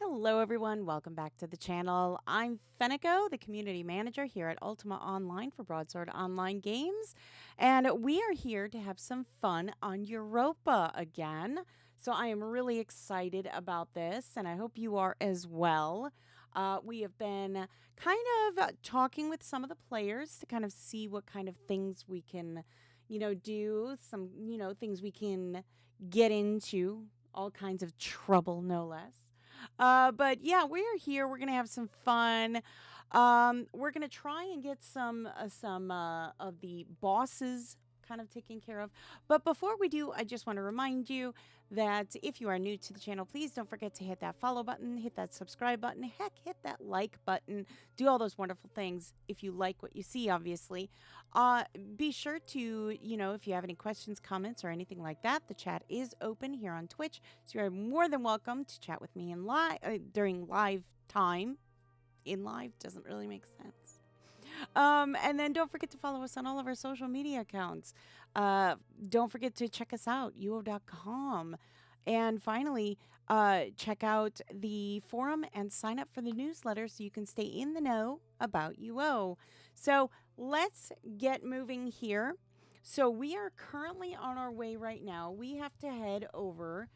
Hello everyone, welcome back to the channel. I'm Fenneko, the community manager here at Ultima Online for Broadsword Online Games, and we are here to have some fun on Europa again. So I am really excited about this, and I hope you are as well. We have been kind of talking with some of the players to kind of see what kind of things we can, do, some, things we can get into, all kinds of trouble, no less. But yeah, we're here. We're gonna have some fun. We're gonna try and get some of the bosses kind of taken care of. But before we do, I just want to remind you that if you are new to the channel, please don't forget to hit that follow button, hit that subscribe button, heck, hit that like button, do all those wonderful things if you like what you see, obviously. Be sure to, if you have any questions, comments, or anything like that, the chat is open here on Twitch, so you're more than welcome to chat with me in during live time. In live doesn't really make sense. And then don't forget to follow us on all of our social media accounts. Don't forget to check us out, uo.com. And finally, check out the forum and sign up for the newsletter so you can stay in the know about UO. So let's get moving here. So we are currently on our way right now. We have to head over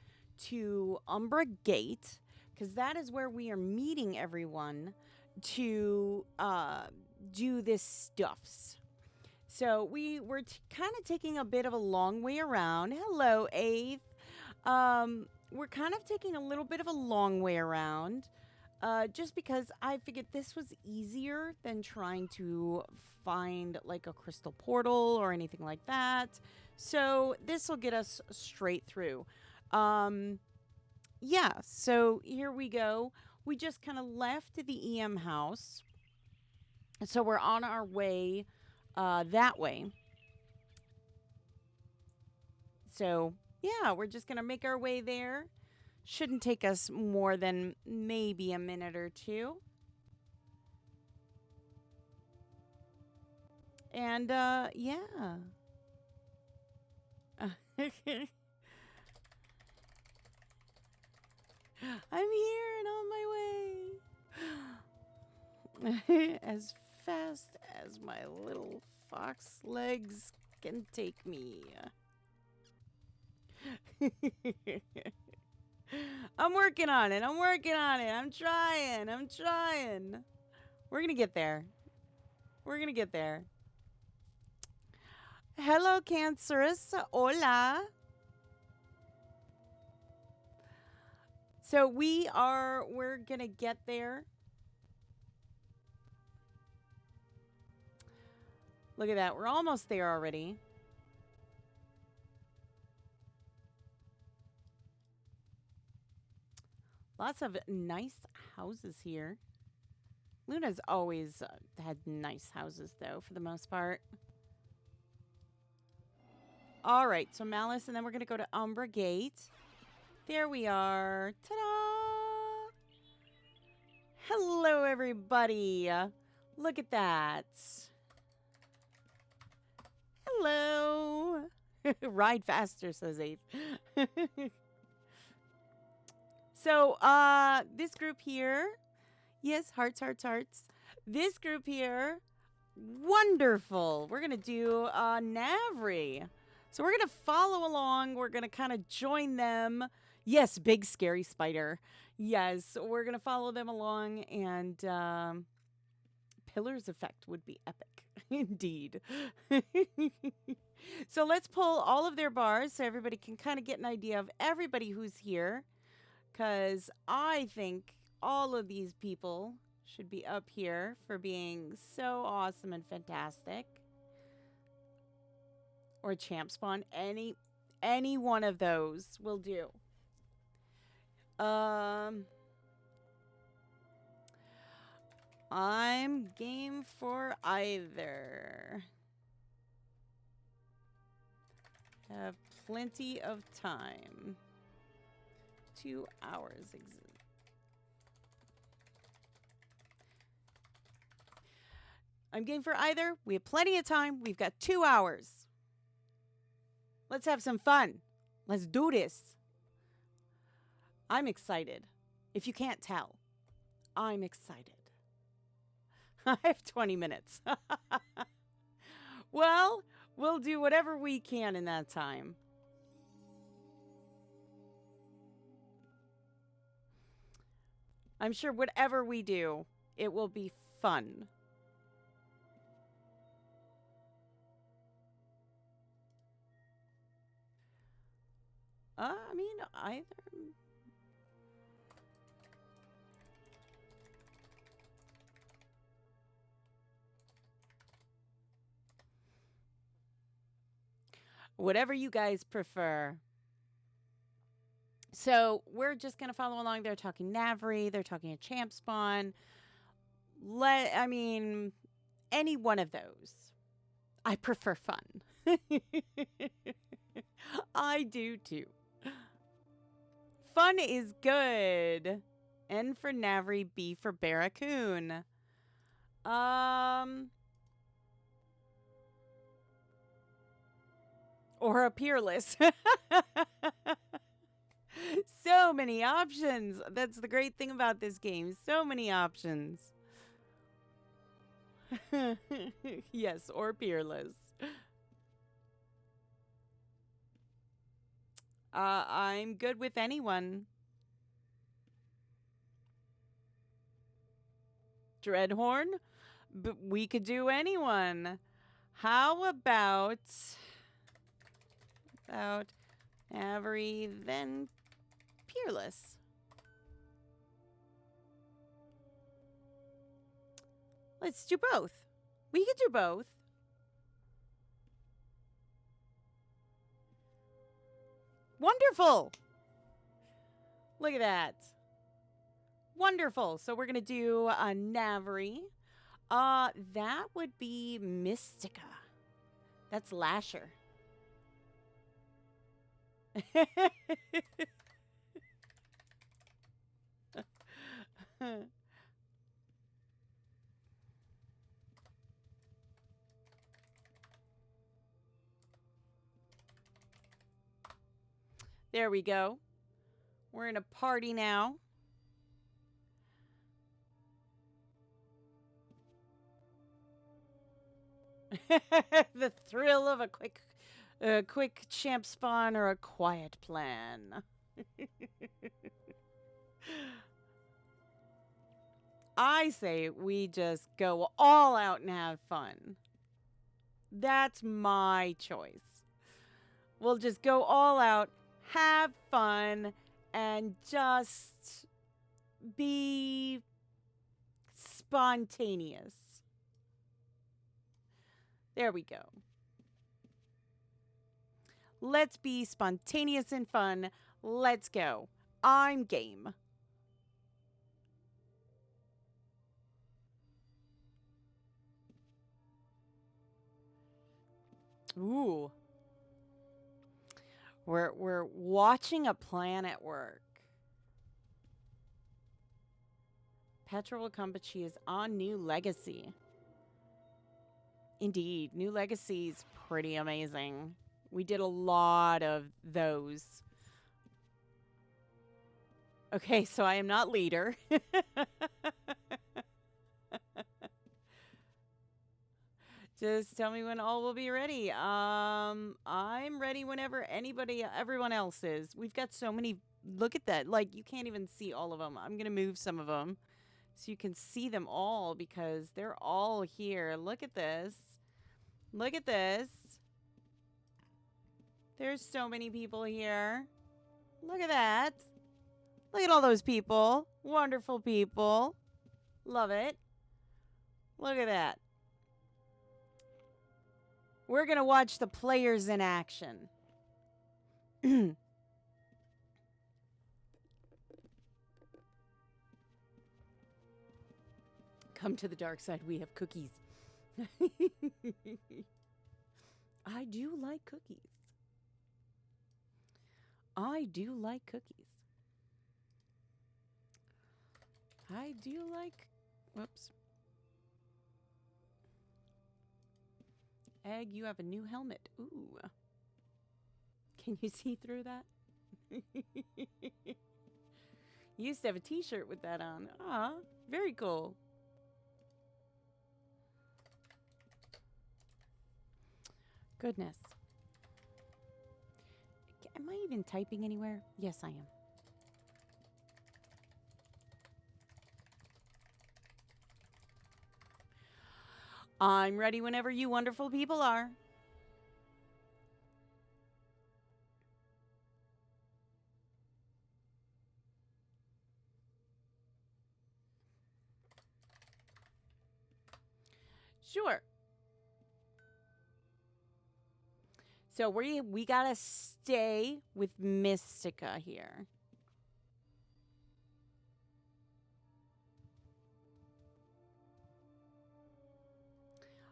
to Umbra Gate because that is where we are meeting everyone to do this stuffs. So we were kind of taking a bit of a long way around. Hello, Eighth. We're kind of taking a little bit of a long way around just because I figured this was easier than trying to find like a crystal portal or anything like that. So this will get us straight through. Yeah, so here we go. We just kind of left the EM house. So we're on our way that way. So, yeah, we're just going to make our way there. Shouldn't take us more than maybe a minute or two. And, yeah. I'm here and on my way. As fast as my little fox legs can take me. I'm working on it. I'm working on it. I'm trying. I'm trying. We're going to get there. We're going to get there. Hello, Cancerous. Hola. So we're going to get there. Look at that. We're almost there already. Lots of nice houses here. Luna's always had nice houses, though, for the most part. All right, so Malice, and then we're going to go to Umbra Gate. There we are. Ta-da! Hello, everybody. Look at that. Hello. Ride faster, says Abe. So, this group here, yes, hearts, hearts, hearts. This group here, wonderful. We're going to do Navery. So we're going to follow along. We're going to kind of join them. Yes, big scary spider. Yes, we're going to follow them along, and Pillar's effect would be epic. Indeed. So let's pull all of their bars so everybody can kind of get an idea of everybody who's here. Because I think all of these people should be up here for being so awesome and fantastic. Or champ spawn. Any one of those will do. I'm game for either. Have plenty of time. 2 hours. I'm game for either. We have plenty of time. We've got 2 hours. Let's have some fun. Let's do this. I'm excited. If you can't tell, I'm excited. I have 20 minutes. Well, we'll do whatever we can in that time. I'm sure whatever we do, it will be fun. I mean, either. Whatever you guys prefer. So we're just going to follow along. They're talking Navery. They're talking a champ spawn. I mean, any one of those. I prefer fun. I do too. Fun is good. N for Navery, B for Barracoon. Or a Peerless. So many options. That's the great thing about this game. So many options. Yes, or Peerless. I'm good with anyone. Dreadhorn? But we could do anyone. How about Navery, then Peerless? Let's do both. We could do both. Wonderful. Look at that. Wonderful. So we're going to do a Navery. That would be Mystica. That's Lasher. There we go. We're in a party now. The thrill of a quick champ spawn or a quiet plan. I say we just go all out and have fun. That's my choice. We'll just go all out, have fun, and just be spontaneous. There we go. Let's be spontaneous and fun. Let's go. I'm game. Ooh. We're watching a planet work. Petrol Company is on New Legacy. Indeed, New Legacy is pretty amazing. We did a lot of those. Okay, so I am not leader. Just tell me when all will be ready. I'm ready whenever everyone else is. We've got so many. Look at that. Like, you can't even see all of them. I'm going to move some of them so you can see them all because they're all here. Look at this. Look at this. There's so many people here. Look at that. Look at all those people. Wonderful people. Love it. Look at that. We're going to watch the players in action. Come to the dark side. We have cookies. I do like cookies. I do like cookies. I do like... Whoops. Egg, you have a new helmet. Ooh. Can you see through that? You used to have a t-shirt with that on. Ah, very cool. Goodness. Am I even typing anywhere? Yes, I am. I'm ready whenever you wonderful people are. Sure. So we gotta stay with Mystica here.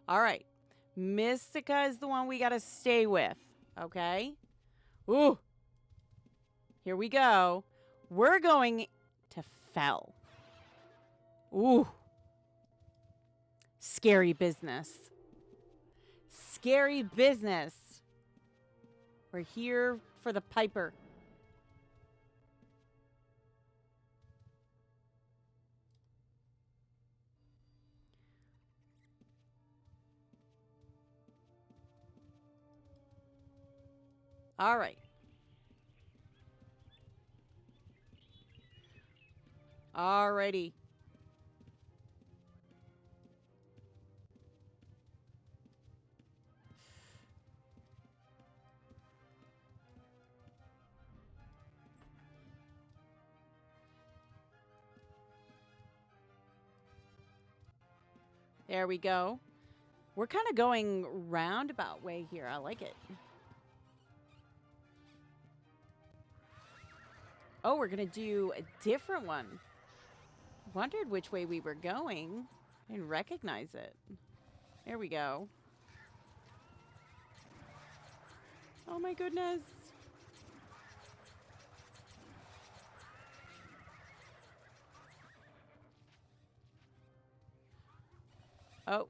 All right. Mystica is the one we gotta stay with. Okay? Ooh. Here we go. We're going to Fell. Ooh. Scary business. Scary business. We're here for the Piper. All right. Alrighty. There we go. We're kind of going roundabout way here. I like it. Oh, we're going to do a different one. Wondered which way we were going. I didn't recognize it. There we go. Oh my goodness. Oh.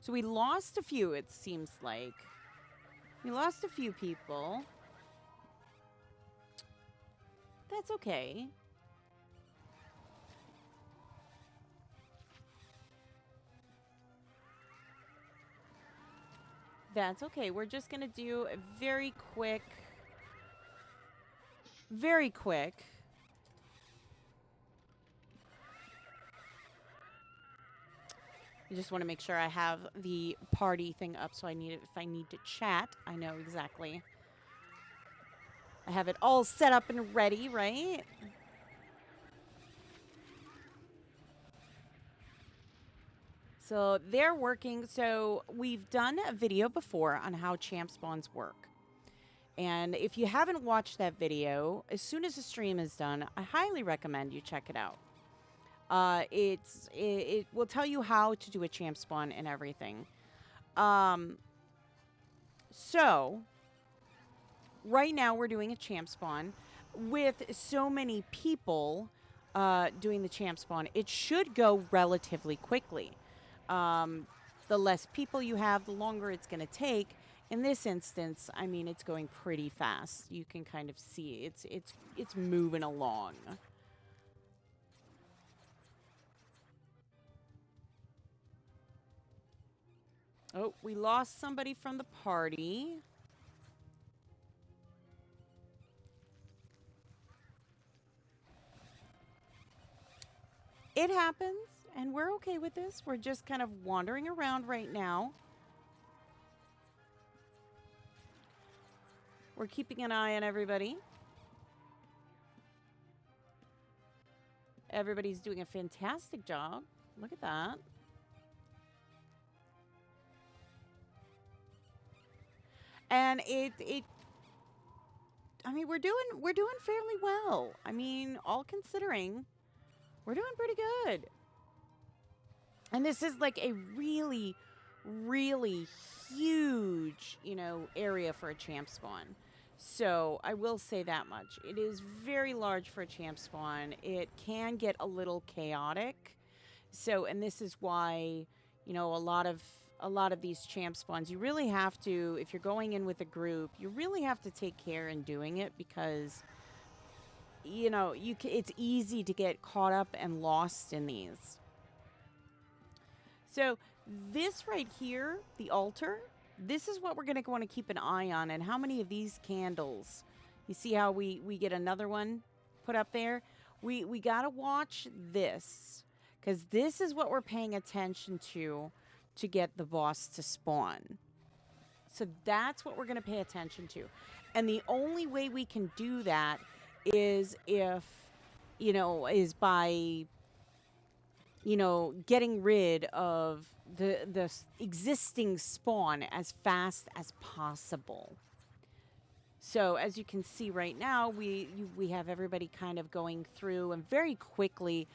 So we lost a few, it seems like. We lost a few people. That's okay. That's okay. We're just going to do a very quick. I just want to make sure I have the party thing up, so if I need to chat, I know exactly. I have it all set up and ready, right? So they're working. So we've done a video before on how champ spawns work. And if you haven't watched that video, as soon as the stream is done, I highly recommend you check it out. It will tell you how to do a champ spawn and everything. So right now we're doing a champ spawn with so many people doing the champ spawn. It should go relatively quickly. The less people you have, the longer it's going to take. In this instance, I mean, it's going pretty fast. You can kind of see it's moving along. Oh, we lost somebody from the party. It happens, and we're okay with this. We're just kind of wandering around right now. We're keeping an eye on everybody. Everybody's doing a fantastic job. Look at that. And I mean, we're doing fairly well. I mean, all considering, we're doing pretty good. And this is like a really, really huge, area for a champ spawn. So I will say that much. It is very large for a champ spawn. It can get a little chaotic. So, and this is why, You know, a lot of these champ spawns, you really have to, if you're going in with a group, you really have to take care in doing it because, you know, it's easy to get caught up and lost in these. So this right here, the altar, this is what we're going to want to keep an eye on. And how many of these candles? You see how we get another one put up there? We got to watch this because this is what we're paying attention to get the boss to spawn. So that's what we're going to pay attention to. And the only way we can do that is if, you know, is by, you know, getting rid of the existing spawn as fast as possible. So as you can see right now, we have everybody kind of going through and very quickly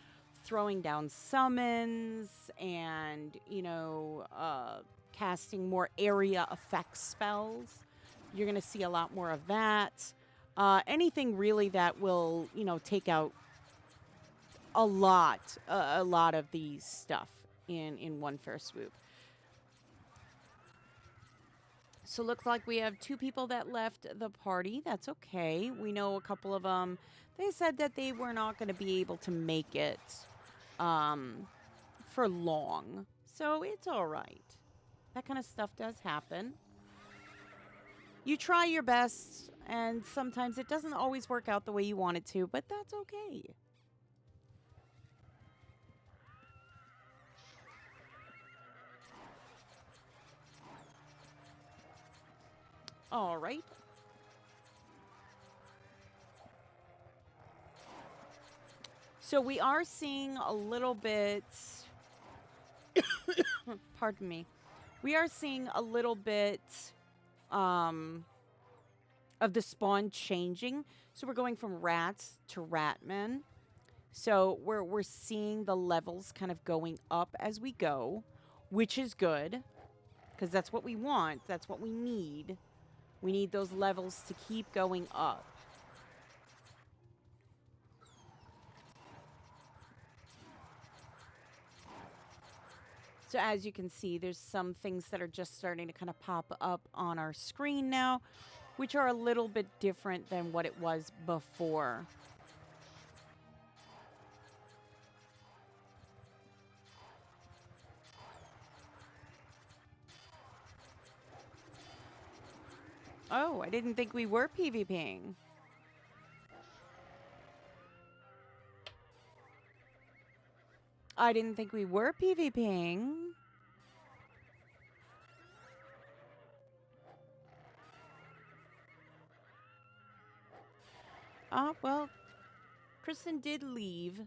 throwing down summons and, you know, casting more area effect spells. You're going to see a lot more of that. Anything really that will, you know, take out a lot of these stuff in one fair swoop. So looks like we have 2 people that left the party. That's okay. We know a couple of them. They said that they were not going to be able to make it for long. So it's all right. That kind of stuff does happen. You try your best, and sometimes it doesn't always work out the way you want it to, but that's okay. All right. So we are seeing a little bit, pardon me, we are seeing a little bit of the spawn changing. So we're going from rats to ratmen. So we're seeing the levels kind of going up as we go, which is good because that's what we want. That's what we need. We need those levels to keep going up. So as you can see, there's some things that are just starting to kind of pop up on our screen now, which are a little bit different than what it was before. Oh, I didn't think we were PvPing. I didn't think we were PvPing. Well, Kristen did leave.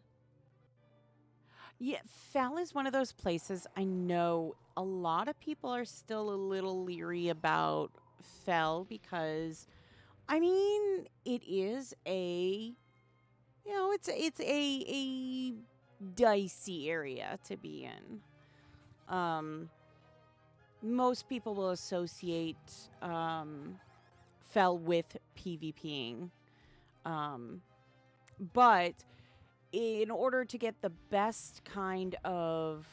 Yeah, Fel is one of those places I know a lot of people are still a little leery about Fel because, I mean, it is a, you know, it's a dicey area to be in. Most people will associate Fel with PvPing. But in order to get the best kind of,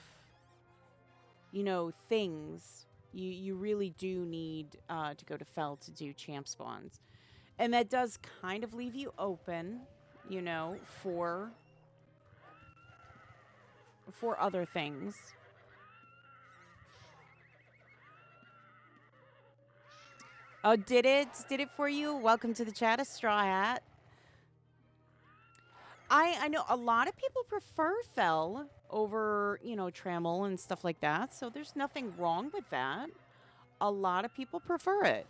you know, things, you really do need to go to Fel to do champ spawns. And that does kind of leave you open, you know, for other things. Oh, did it? Did it for you? Welcome to the chat, a straw hat. I know a lot of people prefer Fel over, you know, Trammel and stuff like that. So there's nothing wrong with that. A lot of people prefer it.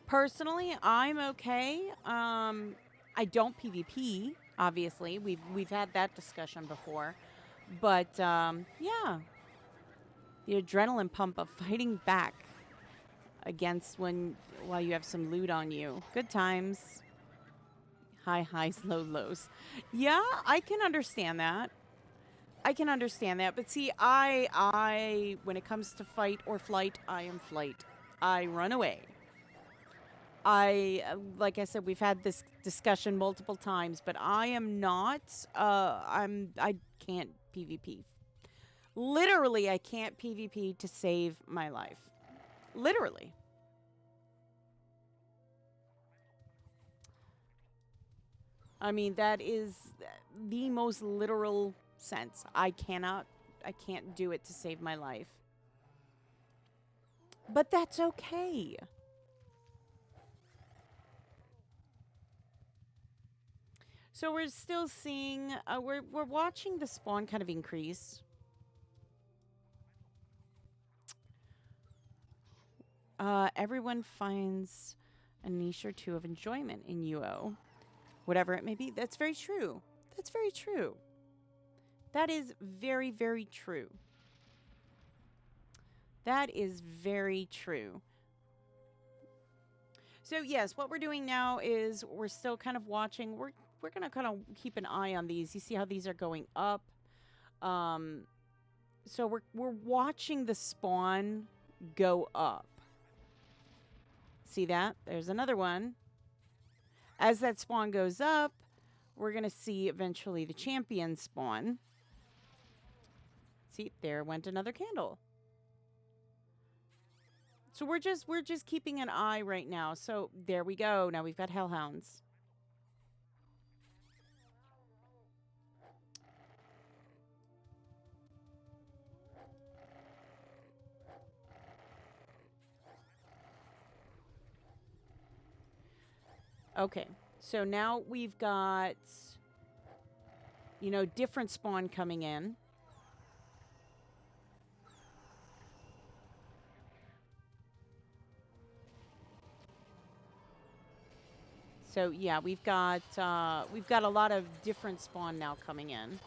Personally, I'm okay. I don't PvP, obviously. We've had that discussion before. But yeah. The adrenaline pump of fighting back against while you have some loot on you. Good times. High highs, low lows. Yeah, I can understand that. I can understand that. But see, I when it comes to fight or flight, I am flight. I run away. like I said, we've had this discussion multiple times, but I am not, I can't PvP. Literally, I can't PvP to save my life. Literally. I mean, that is the most literal sense. I can't do it to save my life. But that's okay. So we're still seeing, we're watching the spawn kind of increase. Everyone finds a niche or two of enjoyment in UO, whatever it may be. That's very true. That's very true. That is very, very true. That is very true. So yes, what we're doing now is we're still kind of watching. We're gonna kind of keep an eye on these. You see how these are going up. So we're watching the spawn go up. See that? There's another one. As that spawn goes up, we're gonna see eventually the champion spawn. See, there went another candle. So we're just keeping an eye right now. So there we go. Now we've got hellhounds. Okay. So now we've got, you know, different spawn coming in. So yeah, we've got a lot of different spawn now coming in.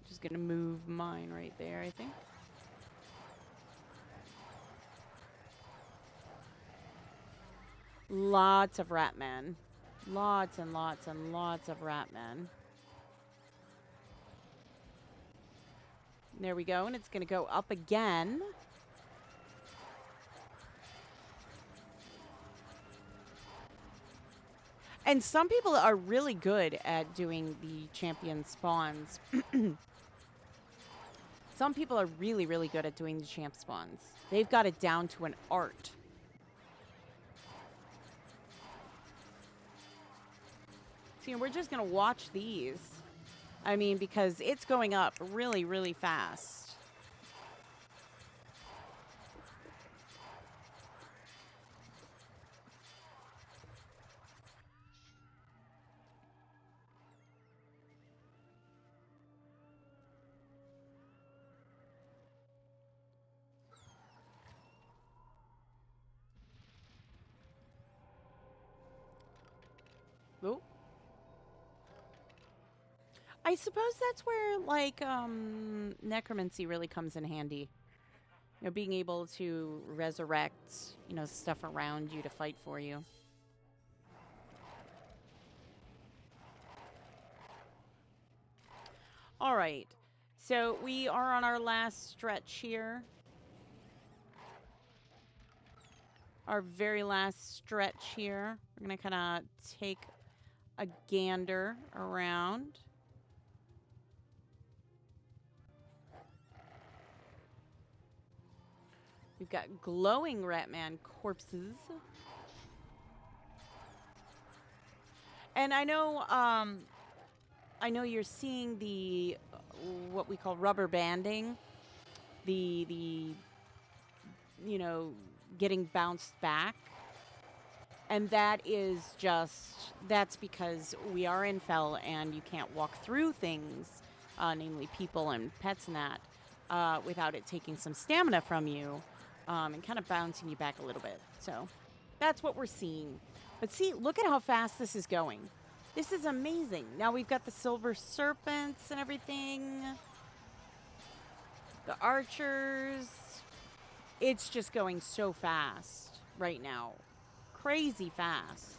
Just gonna move mine right there, I think. Lots of ratmen. Lots and lots and lots of ratmen. There we go, and it's gonna go up again. And some people are really good at doing the champion spawns. Some people are really, really good at doing the champ spawns. They've got it down to an art. See, we're just going to watch these. I mean, because it's going up really, really fast. Oh. I suppose that's where, like, necromancy really comes in handy. You know, being able to resurrect, you know, stuff around you to fight for you. All right. So we are on our last stretch here. Our very last stretch here. We're going to kind of take a gander around. We've got glowing Ratman corpses. And I know you're seeing the what we call rubber banding, the you know, getting bounced back. And that is just, that's because we are in Fel and you can't walk through things, namely people and pets and that, without it taking some stamina from you and kind of bouncing you back a little bit. So that's what we're seeing. But see, look at how fast this is going. This is amazing. Now we've got the silver serpents and everything. The archers. It's just going so fast right now. Crazy fast.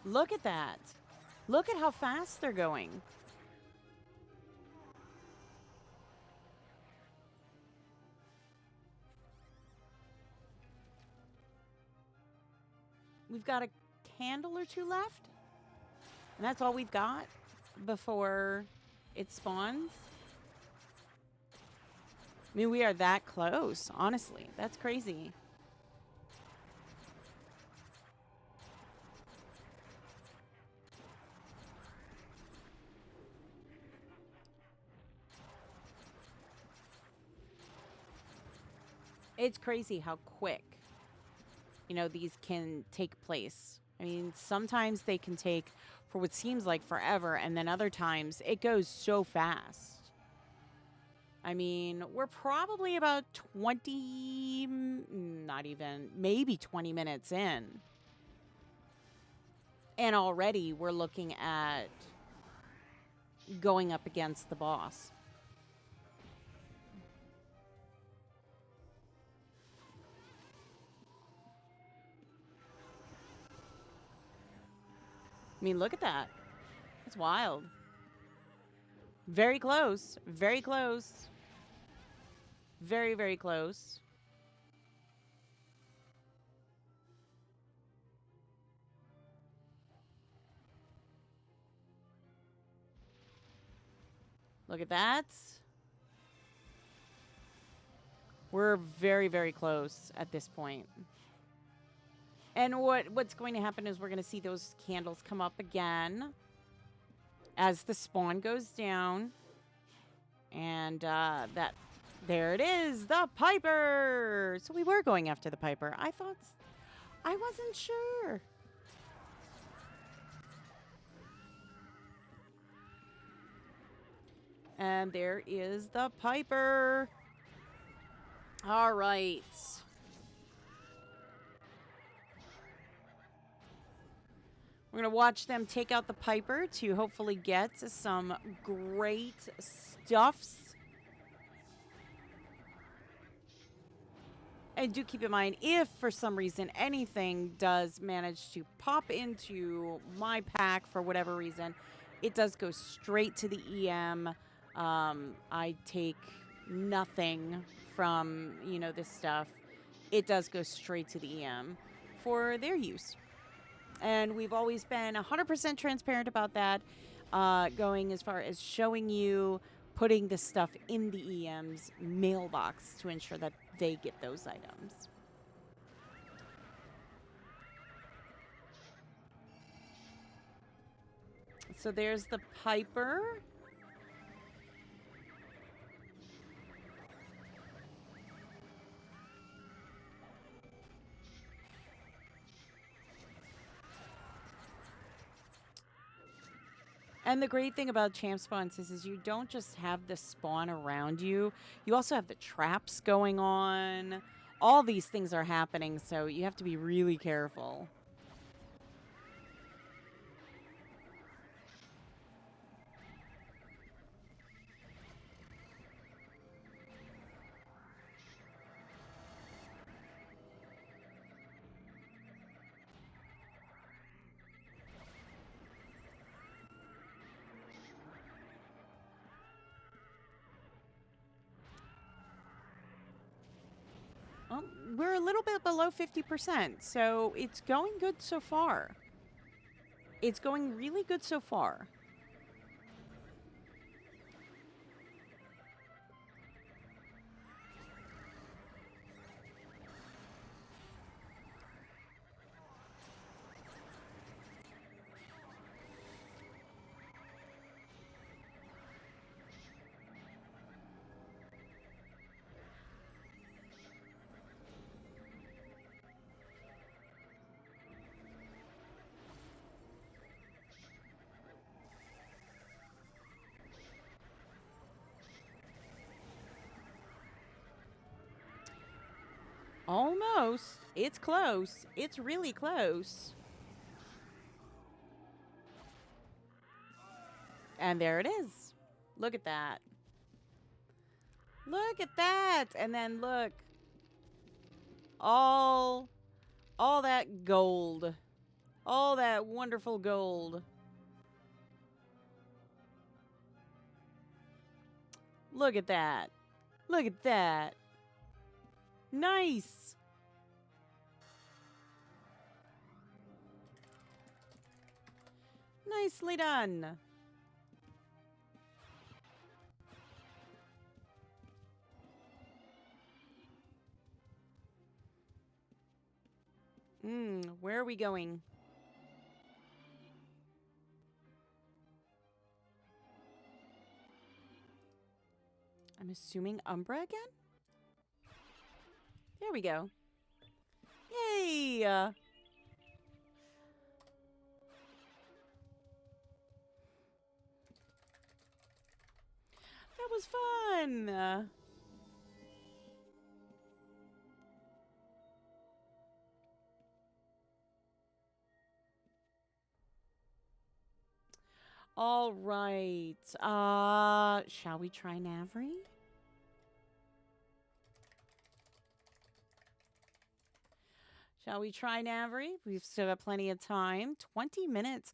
Look at that. Look at how fast they're going. We've got a candle or two left. And that's all we've got before it spawns. I mean, we are that close, honestly. That's crazy. It's crazy how quick, you know, these can take place. I mean, sometimes they can take for what seems like forever, and then other times it goes so fast. I mean, we're probably about 20, not even, maybe 20 minutes in. And already we're looking at going up against the boss. I mean, look at that. It's wild. Very close. Very close. Very, very close. Look at that. We're very, very close at this point. And what's going to happen is we're going to see those candles come up again as the spawn goes down. And there it is, the Piper. So we were going after the Piper. I wasn't sure. And there is the Piper. All right. We're going to watch them take out the Piper to hopefully get some great stuffs. And do keep in mind, if for some reason anything does manage to pop into my pack for whatever reason, it does go straight to the EM. I take nothing from, you know, this stuff. It does go straight to the EM for their use. And we've always been 100% transparent about that, going as far as showing you putting the stuff in the EM's mailbox to ensure that they get those items. So there's the Piper. And the great thing about champ spawns is you don't just have the spawn around you. You also have the traps going on. All these things are happening, so you have to be really careful. Well, we're a little bit below 50%, so it's going good so far. It's going really good so far. Almost. It's close. It's really close. And there it is. Look at that. Look at that. And then look. All that gold. All that wonderful gold. Look at that. Look at that. Nice. Nicely done. Where are we going? I'm assuming Umbra again? There we go. Yay! That was fun! All right. Shall we try Navery? Shall we try Navery? We've still got plenty of time. 20 minutes,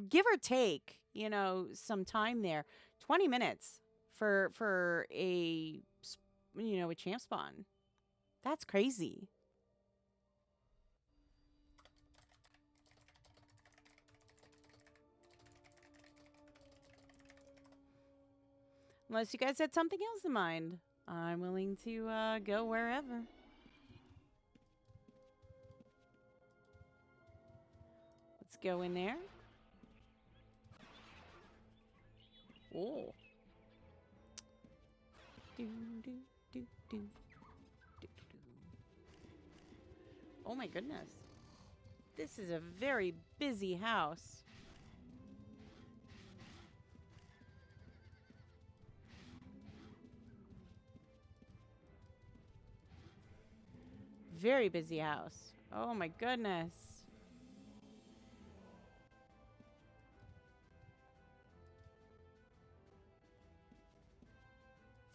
give or take, you know, some time there. 20 minutes for a, you know, a champ spawn. That's crazy. Unless you guys had something else in mind, I'm willing to go wherever. Let's go in there. Oh. Do, do, do, do, do, do. Oh my goodness. This is a very busy house. Very busy house. Oh my goodness.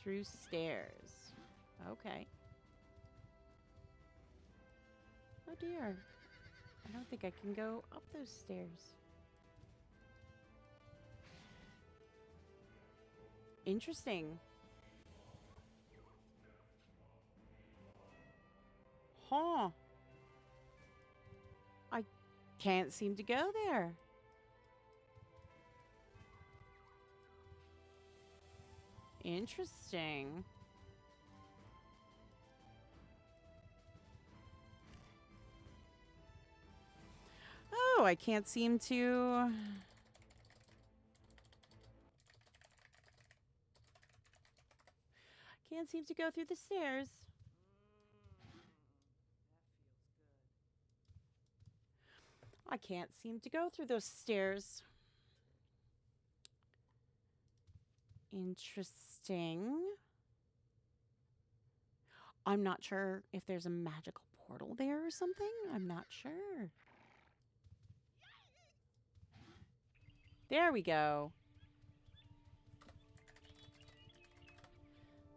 Through stairs. Okay. Oh dear. I don't think I can go up those stairs. Interesting. Huh. I can't seem to go there. Interesting. Oh, I can't seem to... Can't seem to go through the stairs. I can't seem to go through those stairs. Interesting. I'm not sure if there's a magical portal there or something. I'm not sure. There we go.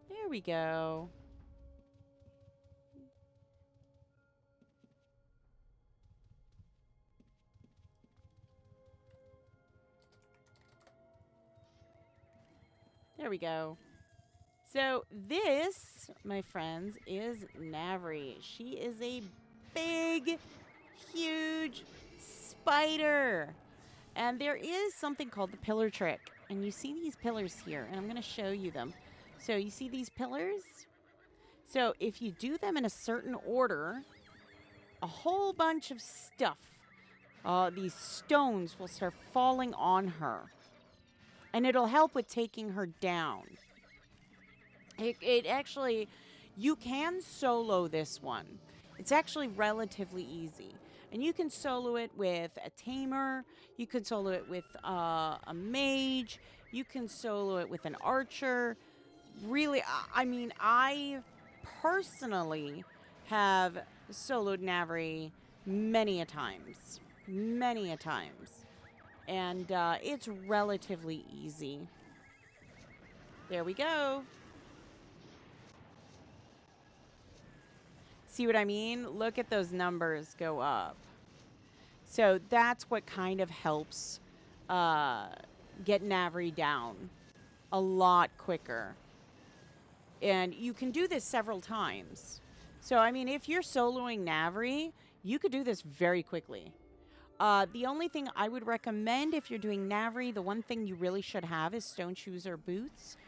There we go. There we go. So this, my friends, is Navery. She is a big, huge spider. And there is something called the pillar trick. And you see these pillars here, and I'm going to show you them. So you see these pillars? So if you do them in a certain order, a whole bunch of stuff, these stones will start falling on her. And it'll help with taking her down. It actually, you can solo this one. It's actually relatively easy. And you can solo it with a tamer. You can solo it with a mage. You can solo it with an archer. Really, I mean, I personally have soloed Navery many a times. Many a times. And it's relatively easy. There we go. See what I mean? Look at those numbers go up. So that's what kind of helps uh, get Navery down a lot quicker. And you can do this several times. So, I mean, if you're soloing Navery, you could do this very quickly. The only thing I would recommend if you're doing Navery, the one thing you really should have is stone shoes or boots.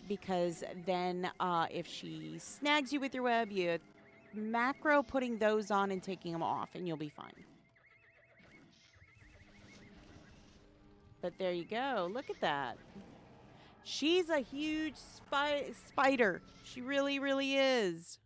Because then if she snags you with your web, you macro putting those on and taking them off, and you'll be fine. But there you go. Look at that. She's a huge spider. She really, really is.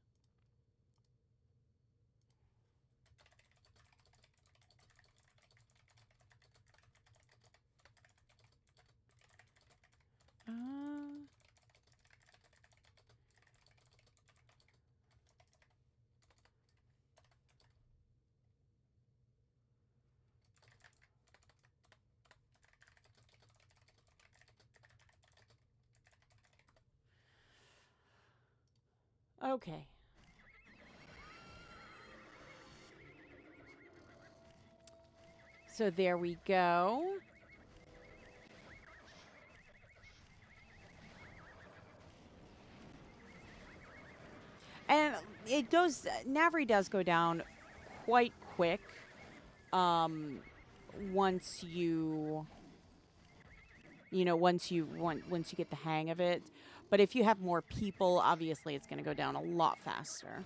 Okay. So there we go. And it goes, Navery does go down quite quick once you, once you get the hang of it. But if you have more people, obviously it's going to go down a lot faster.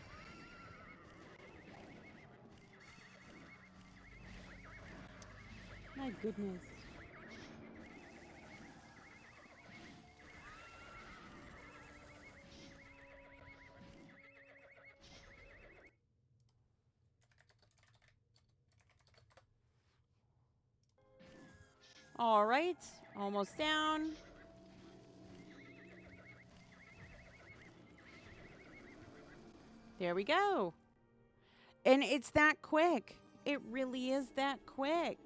My goodness. All right, almost down. There we go. And it's that quick. It really is that quick.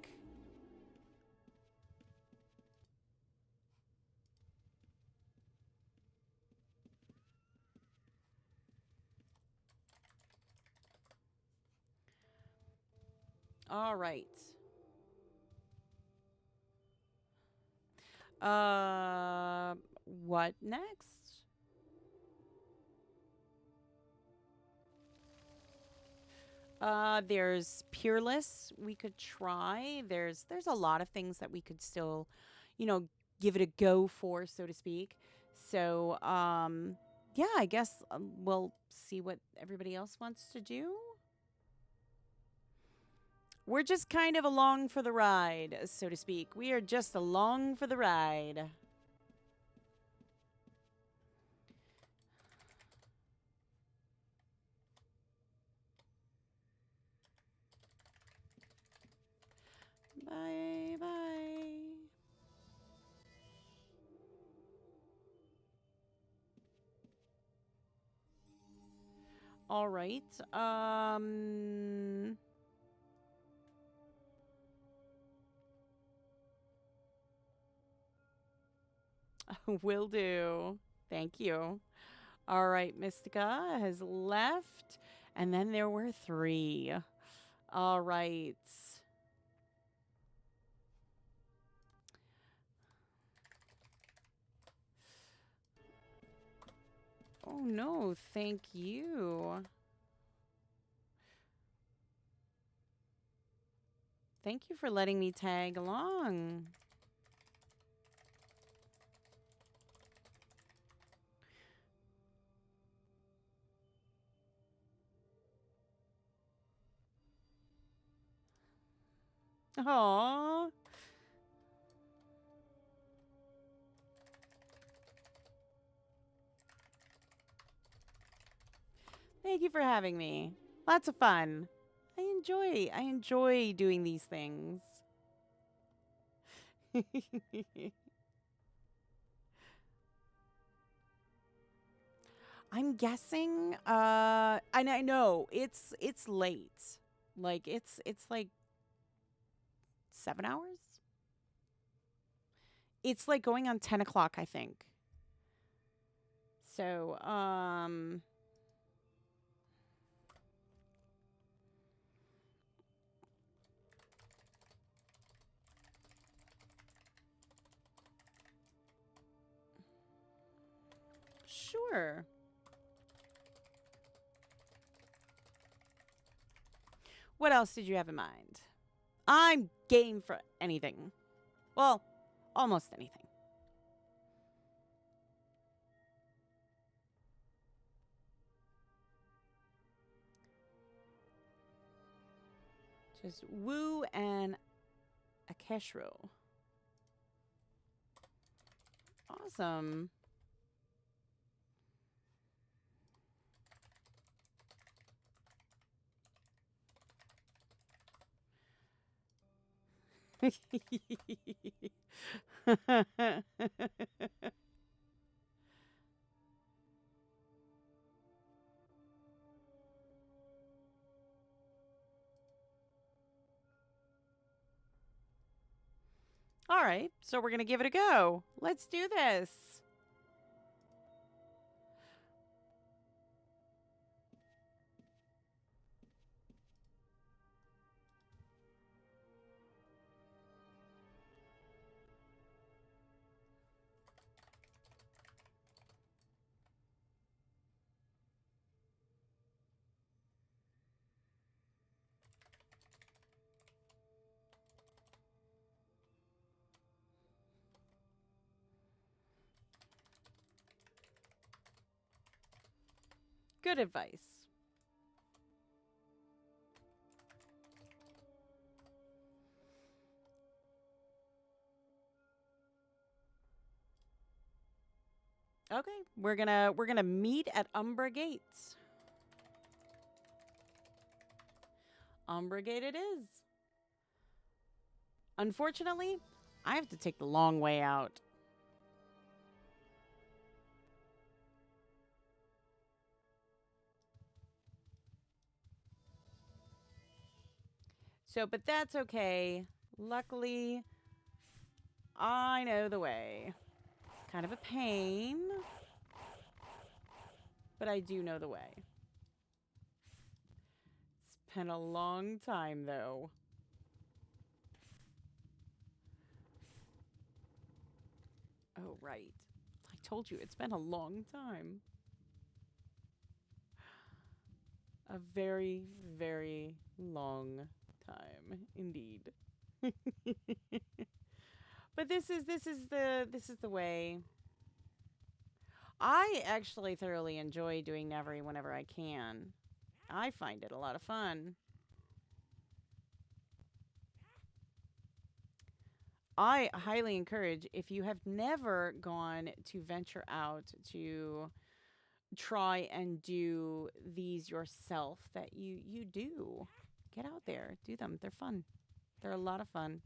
All right. What next? There's Peerless we could try. There's a lot of things that we could still, give it a go for, so to speak. So, yeah, I guess we'll see what everybody else wants to do. We're just kind of along for the ride, so to speak. We are just along for the ride. Bye, bye. All right. Will do. Thank you. All right, Mystica has left. And then there were 3. All right. Oh, no, thank you. Thank you for letting me tag along. Aww. Thank you for having me. Lots of fun. I enjoy doing these things. I'm guessing and I know it's late. Like it's like 7 hours? It's like going on 10 o'clock, I think. So, Sure. What else did you have in mind? I'm game for anything. Well, almost anything. Just Woo and a Keshro. Awesome. All right, so we're going to give it a go. Let's do this. Good advice. Okay, we're gonna meet at Umbra Gates. Umbra Gate it is. Unfortunately, I have to take the long way out. So, but that's okay. Luckily, I know the way. It's kind of a pain, but I do know the way. It's been a long time, though. Oh, right. I told you, it's been a long time. A very, very long time, indeed. But this is the way. I actually thoroughly enjoy doing Navery whenever I can. I find it a lot of fun. I highly encourage, if you have never gone to venture out to try and do these yourself, that you do. Get out there, do them. They're fun. They're a lot of fun.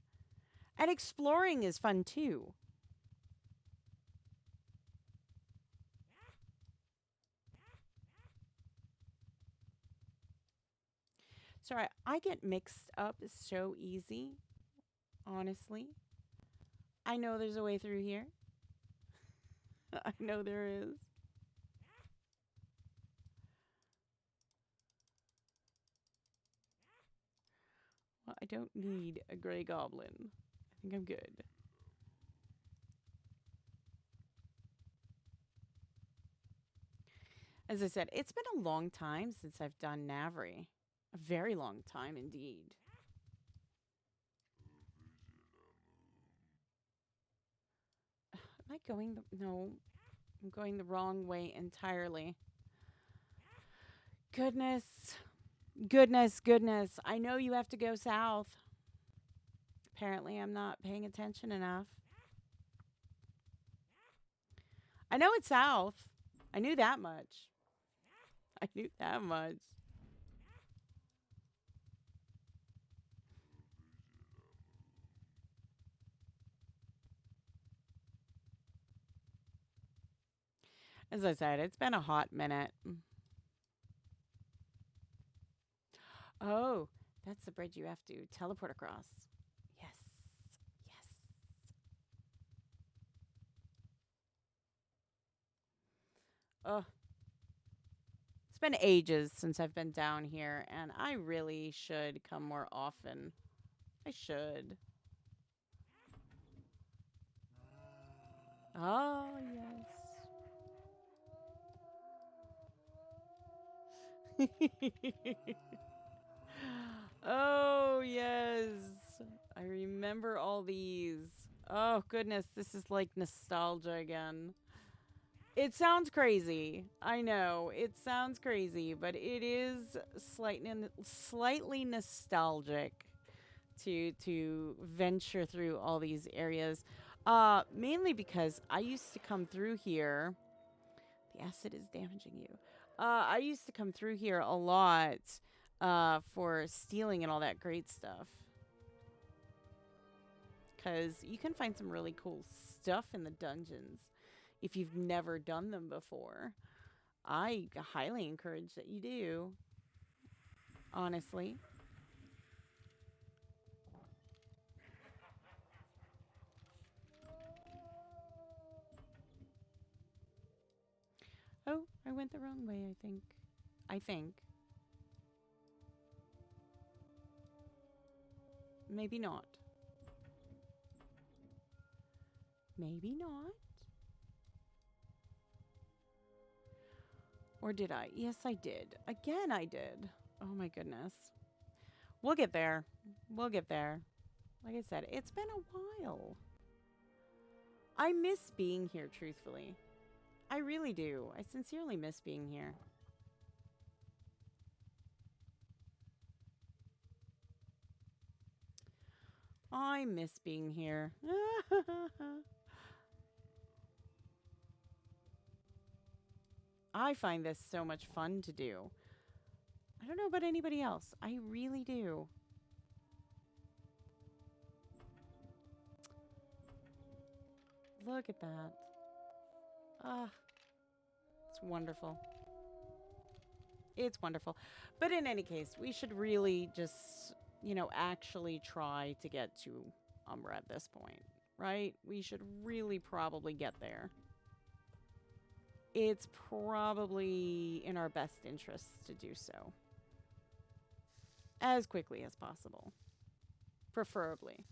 And exploring is fun too. Sorry, I get mixed up so easy, honestly. I know there's a way through here. I know there is. Well, I don't need a gray goblin. I think I'm good. As I said, it's been a long time since I've done Navery. A very long time indeed. Am I going the... No, I'm going the wrong way entirely. Goodness. Goodness, goodness. I know you have to go south. Apparently, I'm not paying attention enough. I know it's south. I knew that much. I knew that much. As I said, it's been a hot minute. Oh, that's the bridge you have to teleport across. Yes. Yes. Oh, it's been ages since I've been down here, and I really should come more often. I should. Oh, yes. Oh, yes. I remember all these. Oh, goodness. This is like nostalgia again. It sounds crazy. I know. It sounds crazy, but it is slightly nostalgic to venture through all these areas. Mainly because I used to come through here. The acid is damaging you. I used to come through here a lot for stealing and all that great stuff. Because you can find some really cool stuff in the dungeons if you've never done them before. I highly encourage that you do, honestly. Oh, I went the wrong way, I think. I think. Maybe not. Maybe not. Or did I? Yes, I did. Again, I did. Oh my goodness. We'll get there. We'll get there. Like I said, it's been a while. I miss being here, truthfully. I really do. I sincerely miss being here. I miss being here. I find this so much fun to do. I don't know about anybody else. I really do. Look at that. Ah, it's wonderful. It's wonderful. But in any case, we should really just, actually try to get to Umbra at this point, right? We should really probably get there. It's probably in our best interests to do so. As quickly as possible. Preferably.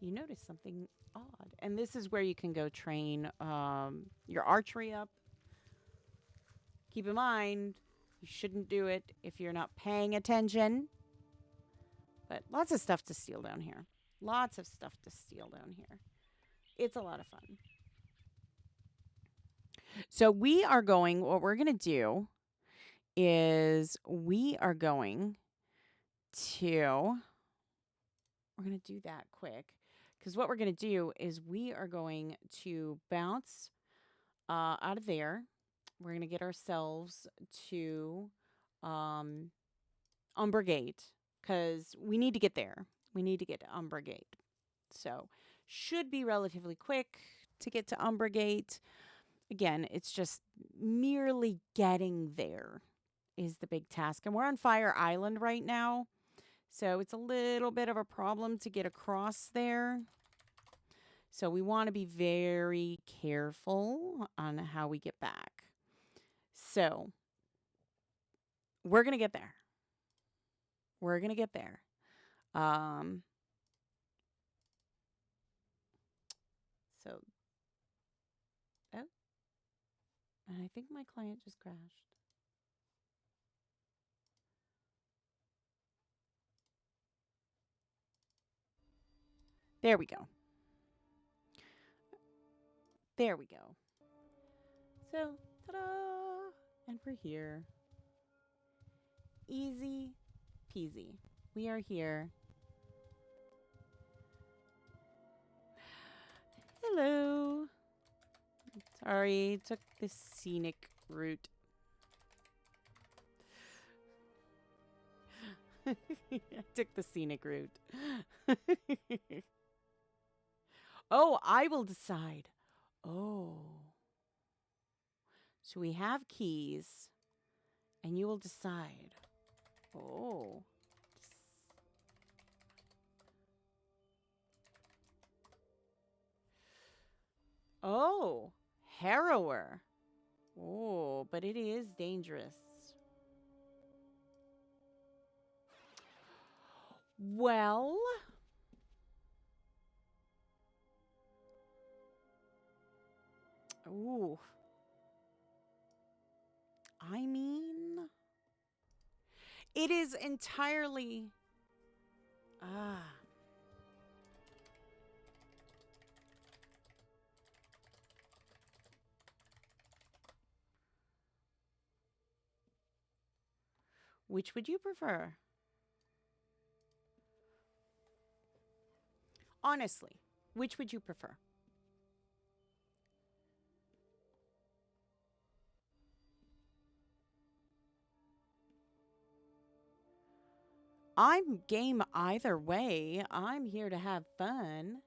You notice something odd. And this is where you can go train your archery up. Keep in mind, you shouldn't do it if you're not paying attention. But lots of stuff to steal down here. Lots of stuff to steal down here. It's a lot of fun. So what we're going to do is we're going to do that quick. Because what we're going to do is we are going to bounce out of there. We're going to get ourselves to Umbra Gate. Because we need to get there. We need to get to Umbra Gate. So should be relatively quick to get to Umbra Gate. Again, it's just merely getting there is the big task. And we're on Fire Island right now. So it's a little bit of a problem to get across there. So we want to be very careful on how we get back. So we're going to get there. We're going to get there. So, oh, and I think my client just crashed. There we go. There we go. So, ta-da! And we're here. Easy peasy. We are here. Hello. Sorry, took the scenic route. I took the scenic route. Oh, I will decide. Oh. So we have keys, and you will decide. Oh. Oh, harrower. Oh, but it is dangerous. Well, Ooh. I mean, it is entirely... Ah. Which would you prefer? Honestly, which would you prefer? I'm game either way. I'm here to have fun.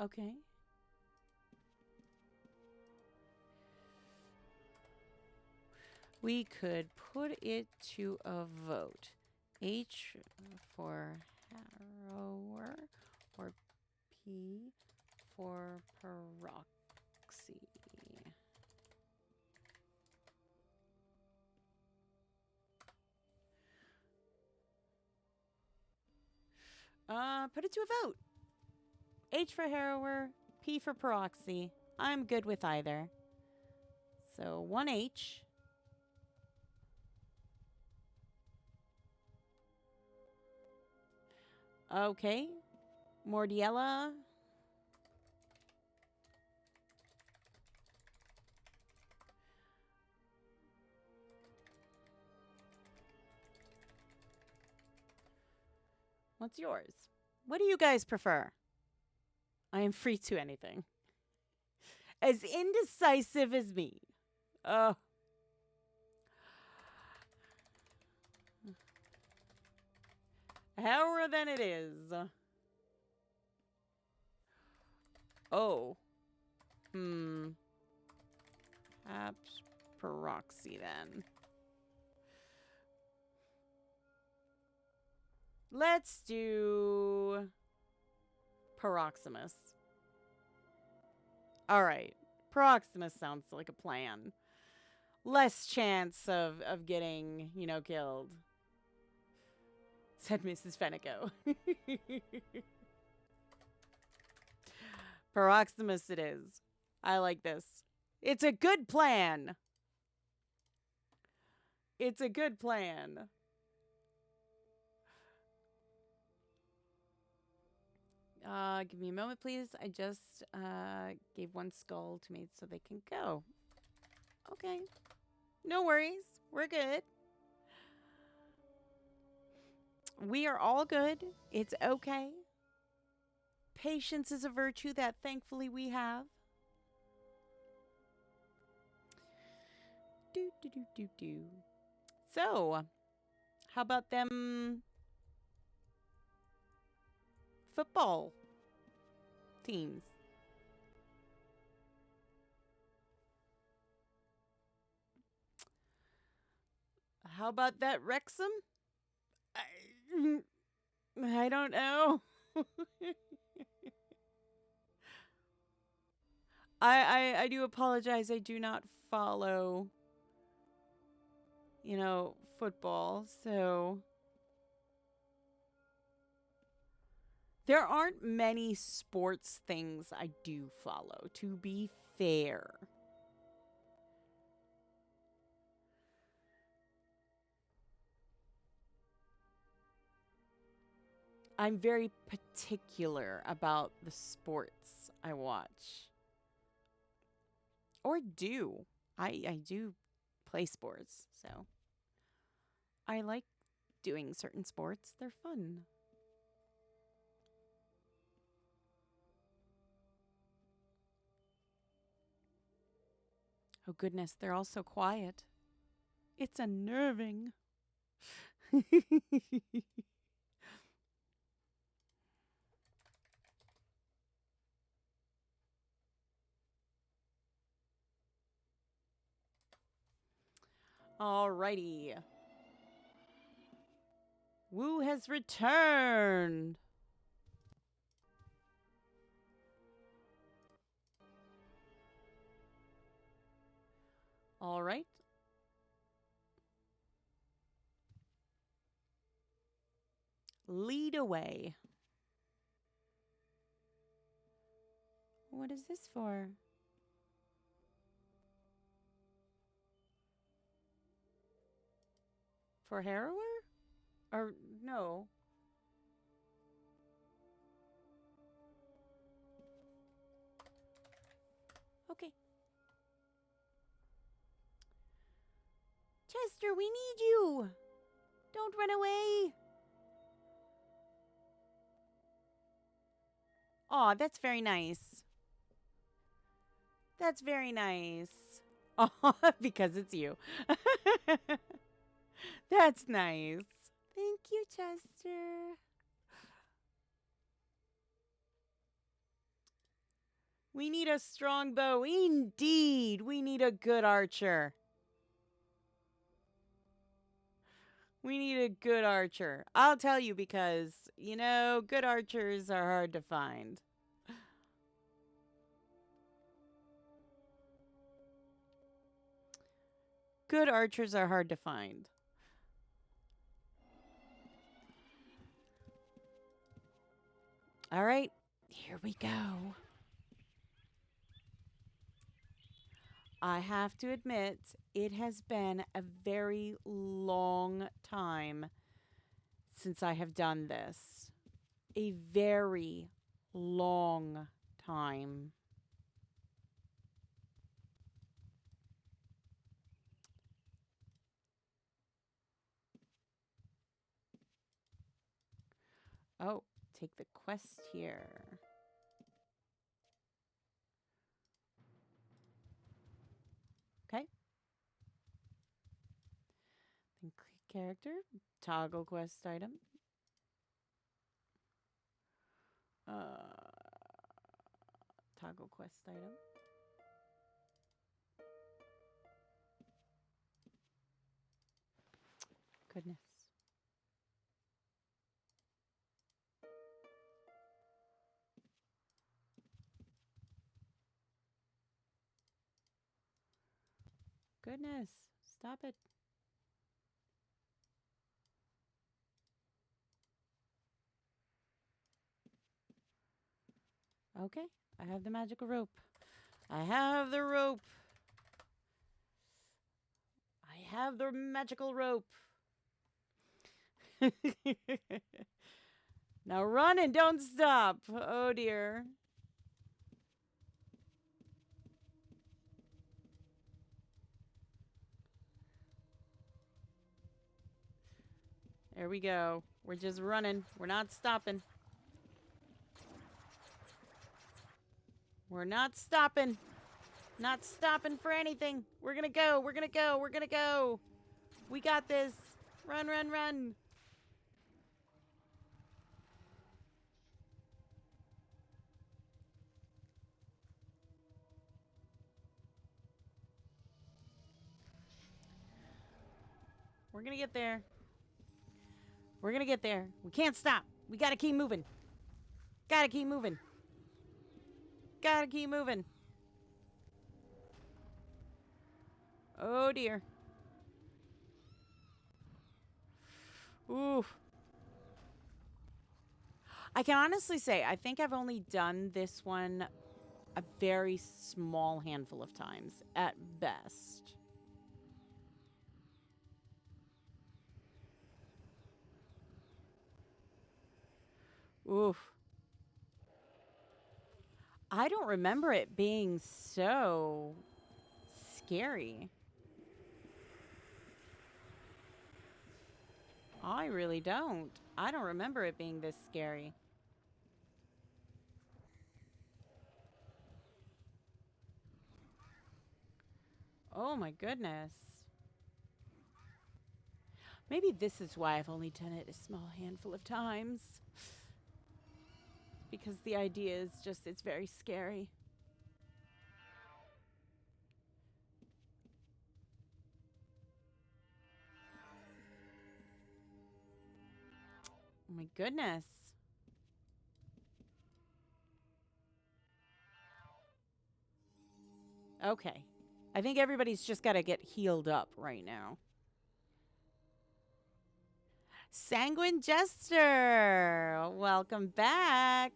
Okay. We could put it to a vote. H for harrower or P for proxy. Put it to a vote. H for harrower, P for proxy. I'm good with either. So 1H. Okay. Mordiella. What's yours? What do you guys prefer? I am free to anything. As indecisive as me. However then it is. Oh. Perhaps proxy then. Let's do Paroxysmus. All right. Proximus sounds like a plan. Less chance of getting, killed. Said Mrs. Fenneko. Paroxysmus it is. I like this. It's a good plan. It's a good plan. Give me a moment, please. I just gave one skull to mates so they can go. Okay. No worries. We're good. We are all good. It's okay. Patience is a virtue that thankfully we have. Do. So, how about them football teams? How about that Wrexham? I don't know. I do apologize. I do not follow, football, so there aren't many sports things I do follow, to be fair. I'm very particular about the sports I watch. Or do. I do play sports, so I like doing certain sports. They're fun. Oh goodness, they're all so quiet. It's unnerving. Alrighty. Woo has returned. All right. Lead away. What is this for? For harrower? Or no. Okay. Chester, we need you. Don't run away. Aw, that's very nice. That's very nice. Oh, because it's you. That's nice. Thank you, Chester. We need a strong bow. Indeed, we need a good archer. We need a good archer. I'll tell you because, you know, good archers are hard to find. Good archers are hard to find. All right, here we go. I have to admit, it has been a very long time since I have done this. A very long time. Oh, take the quest here. Okay. Then click character, toggle quest item. Toggle quest item. Goodness. Goodness. Stop it. Okay. I have the magical rope. I have the rope. I have the magical rope. Now run and don't stop. Oh dear. There we go. We're just running. We're not stopping. We're not stopping. Not stopping for anything. We're gonna go. We're gonna go. We're gonna go. We got this. Run, run, run. We're gonna get there. We're gonna get there. We can't stop. We gotta keep moving. Gotta keep moving. Gotta keep moving. Oh dear. Ooh. I can honestly say, I think I've only done this one a very small handful of times at best. Oof. I don't remember it being so scary. I really don't. I don't remember it being this scary. Oh my goodness. Maybe this is why I've only done it a small handful of times. Because the idea is just, it's very scary. Oh my goodness. Okay. I think everybody's just got to get healed up right now. Sanguine Jester, welcome back.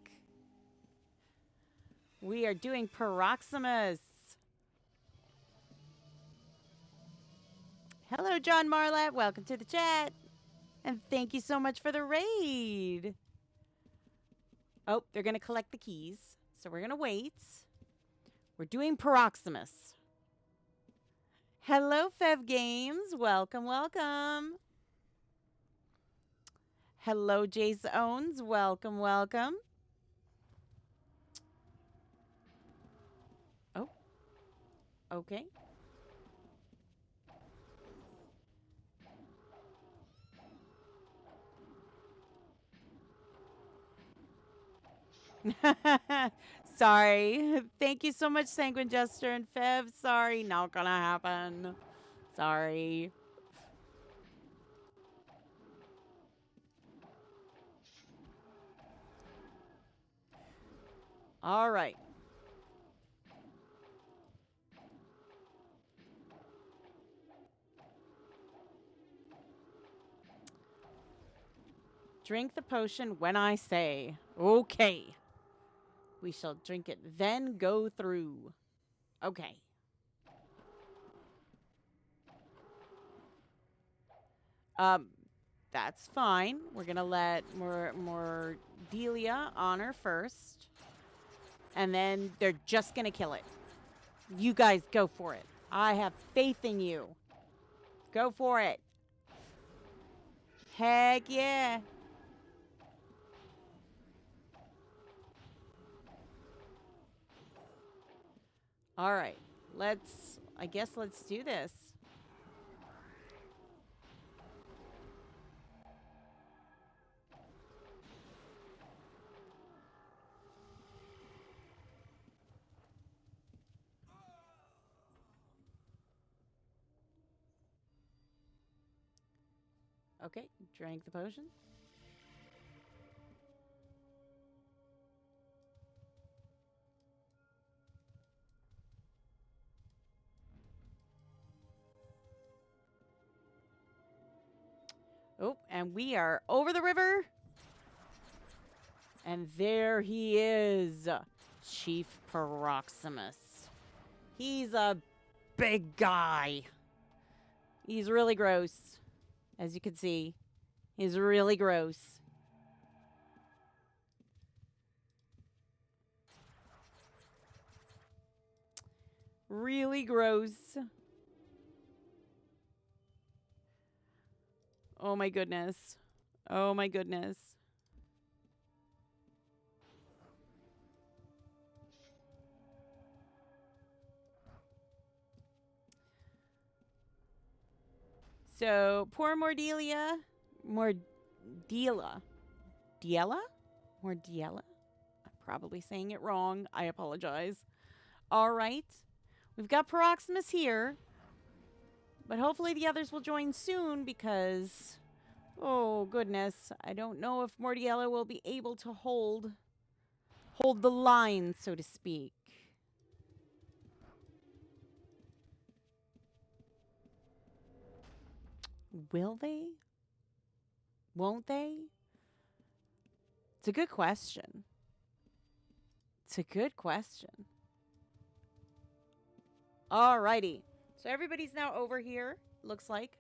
We are doing Paroxysmus. Hello, John Marlett. Welcome to the chat. And thank you so much for the raid. Oh, they're going to collect the keys. So we're going to wait. We're doing Paroxysmus. Hello, Fev Games. Welcome, welcome. Hello, Jace Owens. Welcome, welcome. Oh, okay. Sorry. Thank you so much, Sanguine Jester and Fev. Sorry, not gonna happen. Sorry. All right. Drink the potion when I say. Okay. We shall drink it, then go through. Okay. That's fine. We're gonna let more Delia on her first. And then they're just gonna kill it. You guys go for it. I have faith in you. Go for it. Heck yeah. All right. I guess let's do this. Okay, drank the potion. Oh, and we are over the river. And there he is, Chief Paroxysmus. He's a big guy. He's really gross, as you can see. He's really gross. Really gross. Oh my goodness. Oh my goodness. So, poor Mordelia. Mordiela. Diela? Mordiela? I'm probably saying it wrong. I apologize. All right. We've got Proximus here. But hopefully the others will join soon because, oh goodness, I don't know if Mordiella will be able to hold the line, so to speak. Will they? Won't they? It's a good question. It's a good question. Alrighty. So everybody's now over here, looks like.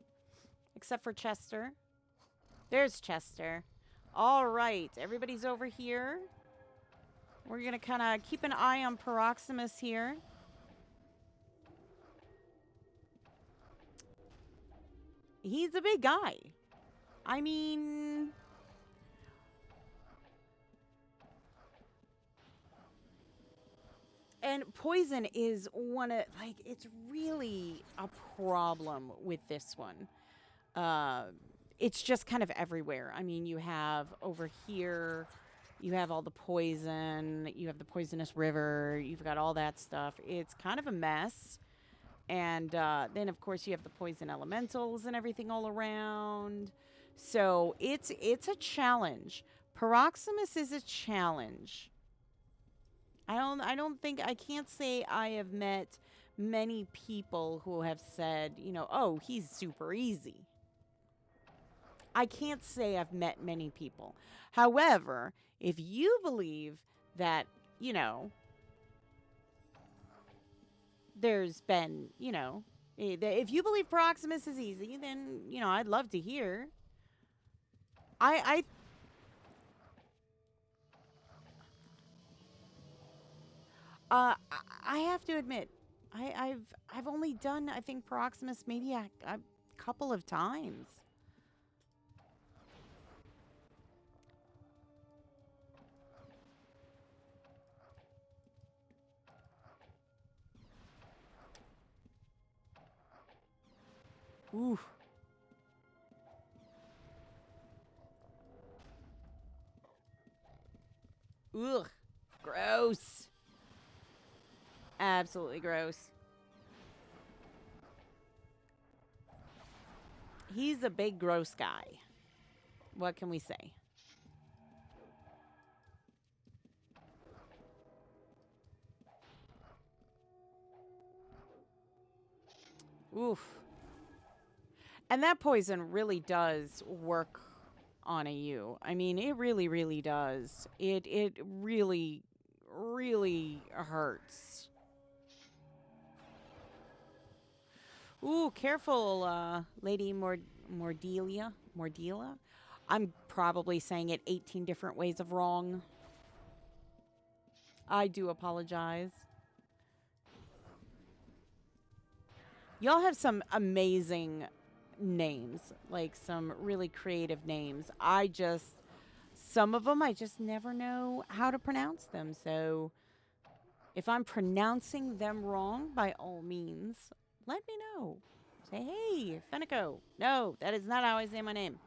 Except for Chester. There's Chester. Alright, everybody's over here. We're going to kind of keep an eye on Paroxysmus here. He's a big guy. I mean, and poison is one of, like, it's really a problem with this one. It's just kind of everywhere. I mean, you have over here, you have all the poison, you have the poisonous river, you've got all that stuff. It's kind of a mess. And then, of course, you have the poison elementals and everything all around. So it's a challenge. Paroxysmus is a challenge. I can't say I have met many people who have said, you know, oh, he's super easy. I can't say I've met many people. However, if you believe that, you know, there's been, you know, if you believe Proximus is easy, then, you know, I'd love to hear. I I have to admit, I've only done, I think, Proximus maybe a couple of times. Ooh. Ugh. Gross. Absolutely gross. He's a big, gross guy. What can we say? Oof. And that poison really does work on a you. I mean, it really, really does. It really, really hurts. Ooh, careful, Lady Mordelia. Mordelia? I'm probably saying it 18 different ways of wrong. I do apologize. Y'all have some amazing names, like some really creative names. Some of them, I just never know how to pronounce them. So if I'm pronouncing them wrong, by all means, let me know. Say, hey, Fenneko. No, that is not how I say my name.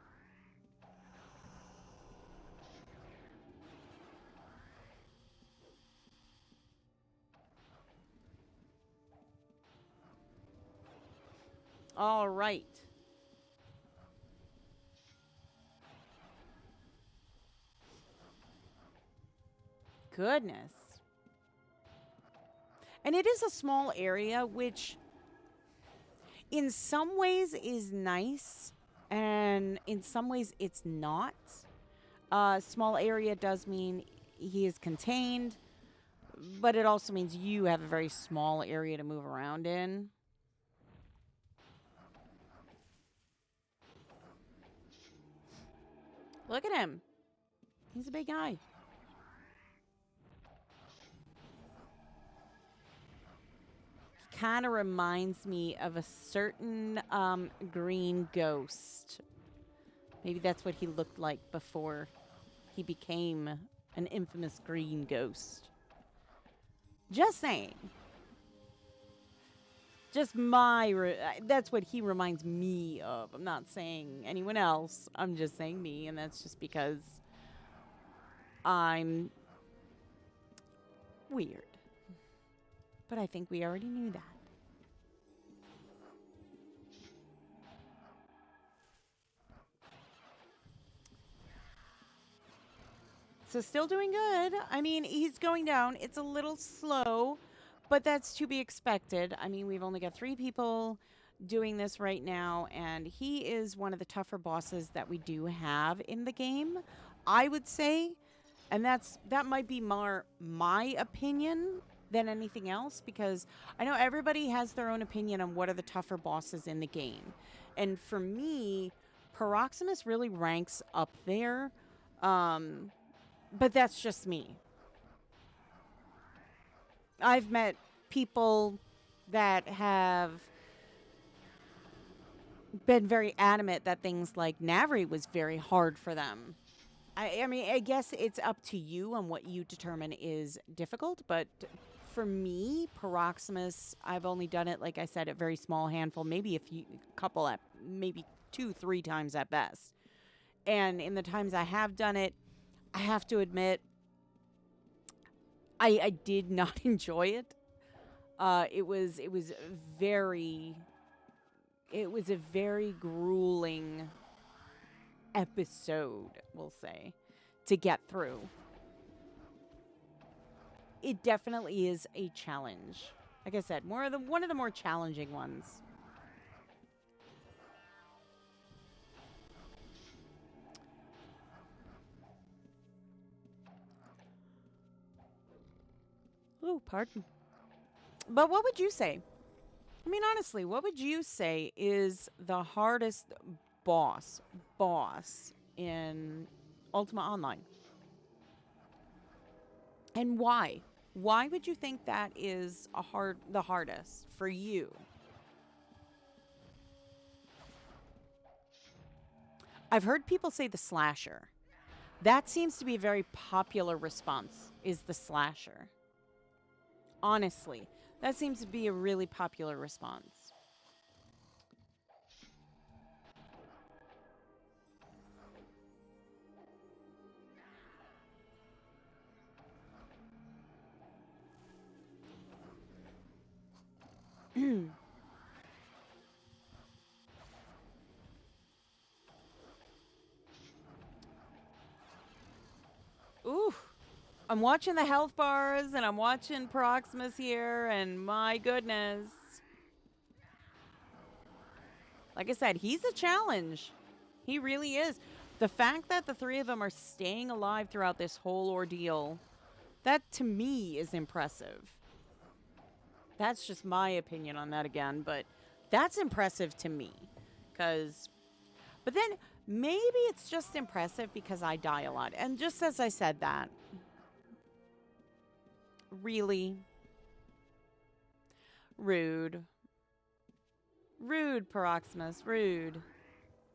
All right. Goodness. And it is a small area, which in some ways is nice, and in some ways it's not. Small area does mean he is contained, but it also means you have a very small area to move around in. Look at him. He's a big guy. Kind of reminds me of a certain green ghost. Maybe that's what he looked like before he became an infamous green ghost. Just saying. Just that's what he reminds me of. I'm not saying anyone else. I'm just saying me, and that's just because I'm weird. But I think we already knew that. So still doing good. I mean, he's going down. It's a little slow, but that's to be expected. I mean, we've only got 3 people doing this right now, and he is one of the tougher bosses that we do have in the game, I would say. And that might be more my opinion than anything else, because I know everybody has their own opinion on what are the tougher bosses in the game. And for me, Paroxysmus really ranks up there. But that's just me. I've met people that have been very adamant that things like Navery was very hard for them. I mean, I guess it's up to you on what you determine is difficult, but for me, Paroxysmus, I've only done it, like I said, a very small handful, maybe couple, maybe 2, 3 times at best. And in the times I have done it, I have to admit, I did not enjoy it. It was a very grueling episode, we'll say, to get through. It definitely is a challenge. Like I said, one of the more challenging ones. Pardon. But what would you say? I mean, honestly, what would you say is the hardest boss in Ultima Online? And why? Why would you think that is the hardest for you? I've heard people say the slasher. That seems to be a very popular response, is the slasher. Honestly, that seems to be a really popular response. Ooh, I'm watching the health bars and I'm watching Proximus here, and my goodness. Like I said, he's a challenge. He really is. The fact that the three of them are staying alive throughout this whole ordeal, that to me is impressive. That's just my opinion on that again, but that's impressive to me. But then maybe it's just impressive because I die a lot. And just as I said that, really rude. Rude, Paroxysmus, rude.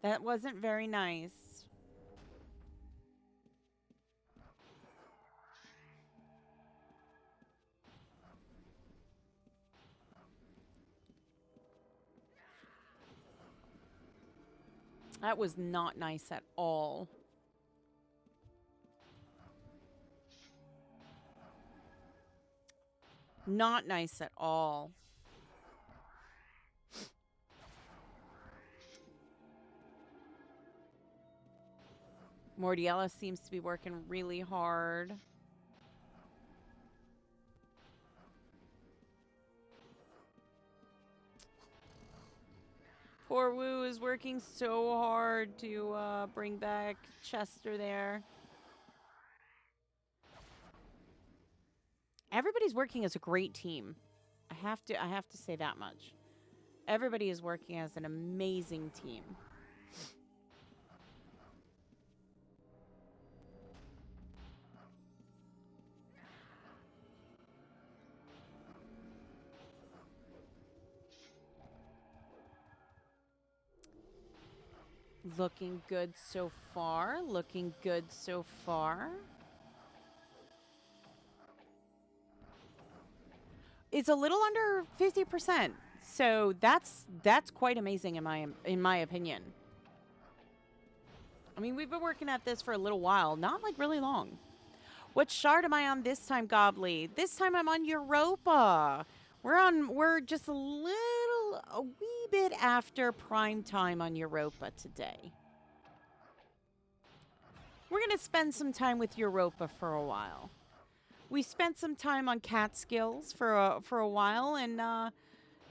That wasn't very nice. That was not nice at all. Not nice at all. Mordiella seems to be working really hard. Poor Wu is working so hard to bring back Chester there. Everybody's working as a great team. I have to say that much. Everybody is working as an amazing team. Looking good so far. Looking good so far. It's a little under 50%. So that's quite amazing in my opinion. I mean, we've been working at this for a little while, not like really long. What shard am I on this time, Gobbly? This time I'm on Europa. We're just a wee bit after prime time on Europa today. We're going to spend some time with Europa for a while. We spent some time on Catskills for a while, and now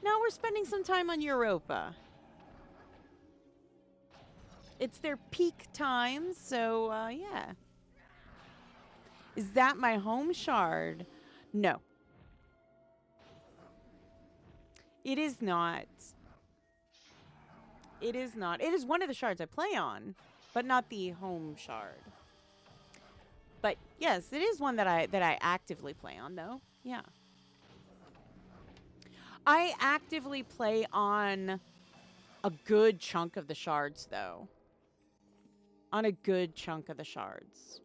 we're spending some time on Europa. It's their peak time, so yeah. Is that my home shard? No. It is not. It is not. It is one of the shards I play on, but not the home shard. But yes, it is one that I actively play on, though. Yeah. I actively play on a good chunk of the shards, though. On a good chunk of the shards.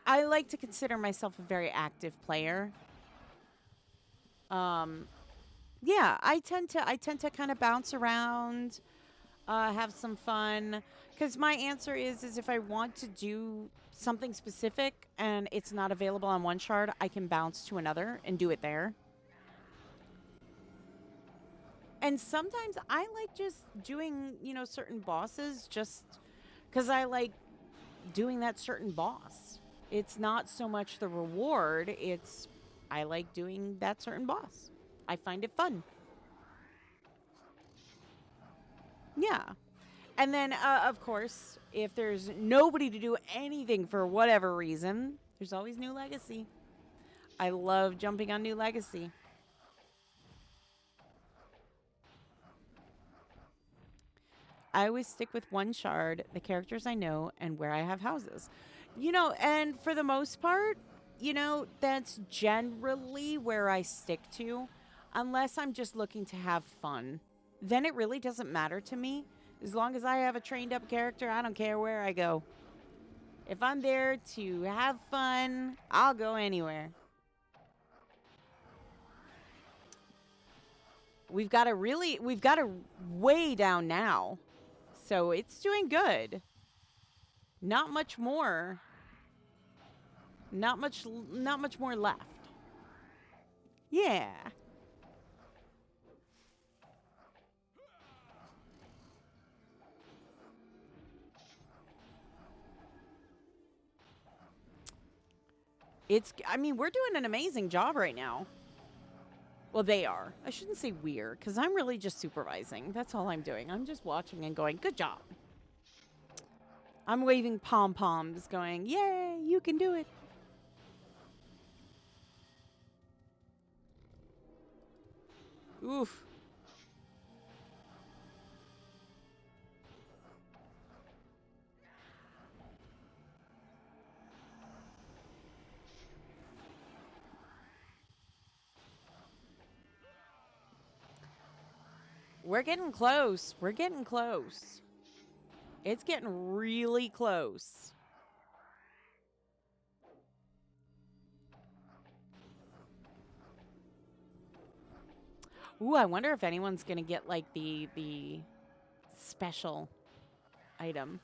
I like to consider myself a very active player. Yeah, I tend to kind of bounce around, have some fun. Because my answer is if I want to do something specific and it's not available on one shard, I can bounce to another and do it there. And sometimes I like just doing, certain bosses just because I like doing that certain boss. It's not so much the reward, it's I like doing that certain boss. I find it fun. Yeah. And then, of course, if there's nobody to do anything for whatever reason, there's always New Legacy. I love jumping on New Legacy. I always stick with one shard, the characters I know, and where I have houses. You know, and for the most part, you know, that's generally where I stick to, unless I'm just looking to have fun. Then it really doesn't matter to me. As long as I have a trained up character, I don't care where I go. If I'm there to have fun, I'll go anywhere. We've got a way down now. So it's doing good. Not much more. Not much more left. Yeah. I mean, we're doing an amazing job right now. Well, they are. I shouldn't say we're, because I'm really just supervising. That's all I'm doing. I'm just watching and going, good job. I'm waving pom-poms going, yay, you can do it. Oof. We're getting close. We're getting close. It's getting really close. Ooh, I wonder if anyone's going to get like the special item.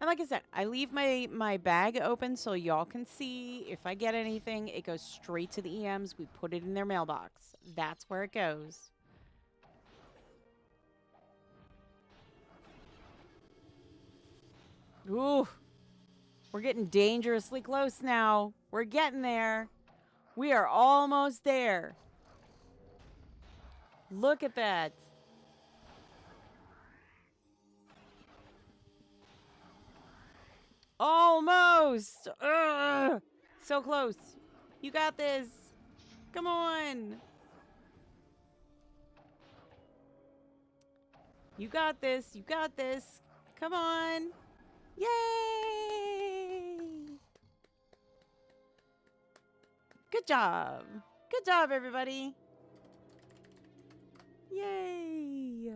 And like I said, I leave my bag open so y'all can see if I get anything. It goes straight to the EMs. We put it in their mailbox. That's where it goes. Ooh, we're getting dangerously close now. We're getting there. We are almost there. Look at that. Almost. Ugh. So close. You got this. Come on. You got this. You got this. Come on. Yay. Good job. Good job, everybody. Yay.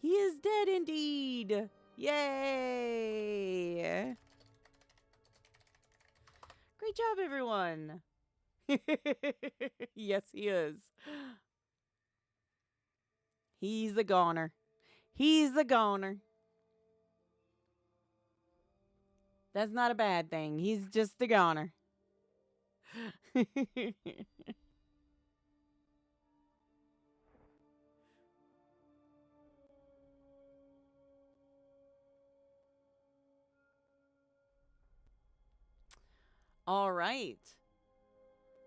He is dead indeed. Yay. Great job, everyone. Yes, he is. He's a goner. He's a goner. That's not a bad thing. He's just a goner. All right.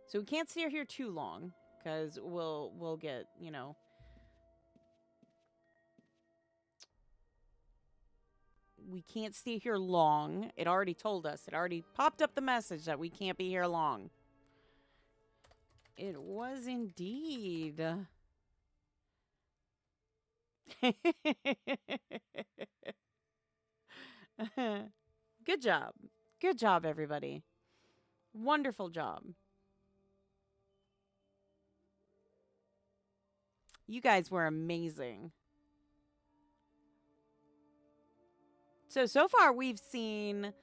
So we can't stay here too long because we'll get, you know. We can't stay here long. It already told us. It already popped up the message that we can't be here long. It was indeed. Good job. Good job, everybody. Wonderful job. You guys were amazing. So far we've seen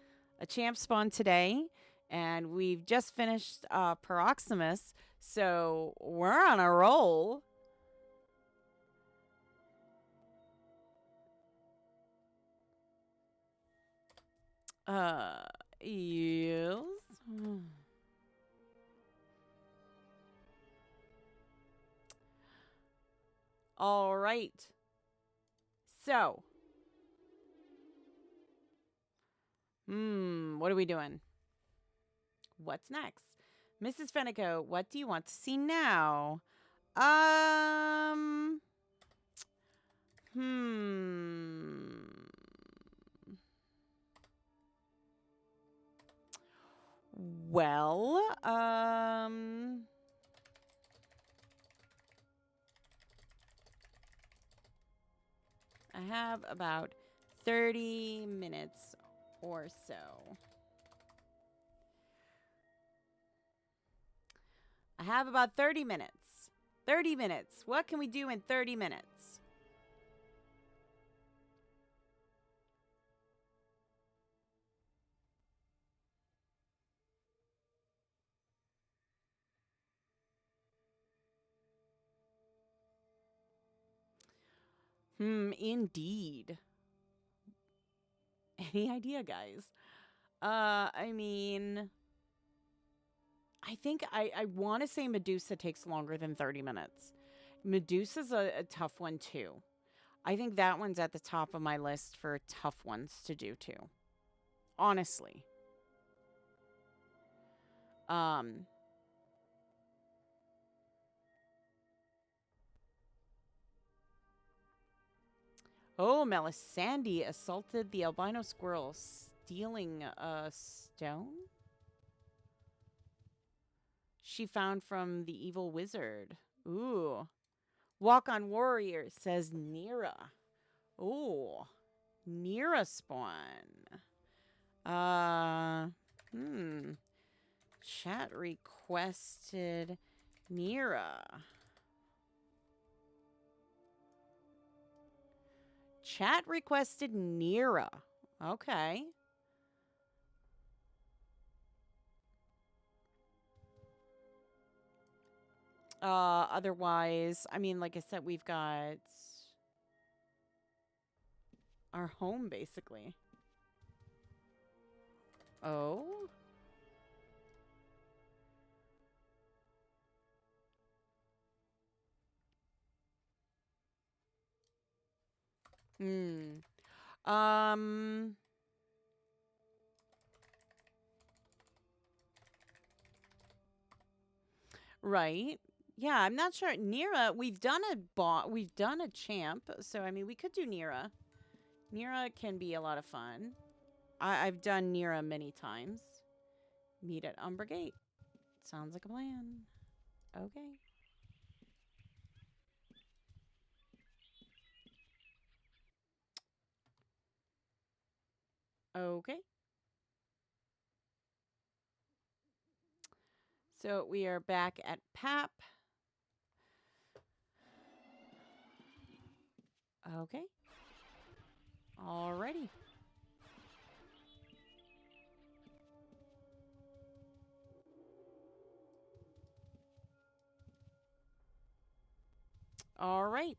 a champ spawn today, and we've just finished Paroxysmus, so we're on a roll. Yes. All right. So, what are we doing? What's next? Mrs. Fenneko, what do you want to see now? Hmm. Well, I have about 30 minutes or so. I have about 30 minutes. 30 minutes. What can we do in 30 minutes? Indeed. Any idea, guys? I mean, I think I want to say Medusa takes longer than 30 minutes. Medusa's a tough one, too. I think that one's at the top of my list for tough ones to do, too. Honestly. Oh, Melisande assaulted the albino squirrel, stealing a stone she found from the evil wizard. Ooh. Walk on warrior, says Nera. Ooh. Nera spawn. Chat requested Nera. Chat requested Nera. Okay. Otherwise, I mean, like I said, we've got our home, basically. Oh? Um... Right. Yeah, I'm not sure. Nera, we've done a champ, so I mean we could do Nera. Nera can be a lot of fun. I've done Nera many times. Meet at Umber Gate. Sounds like a plan. Okay. Okay. So we are back at PAP. Okay. Alrighty. All right.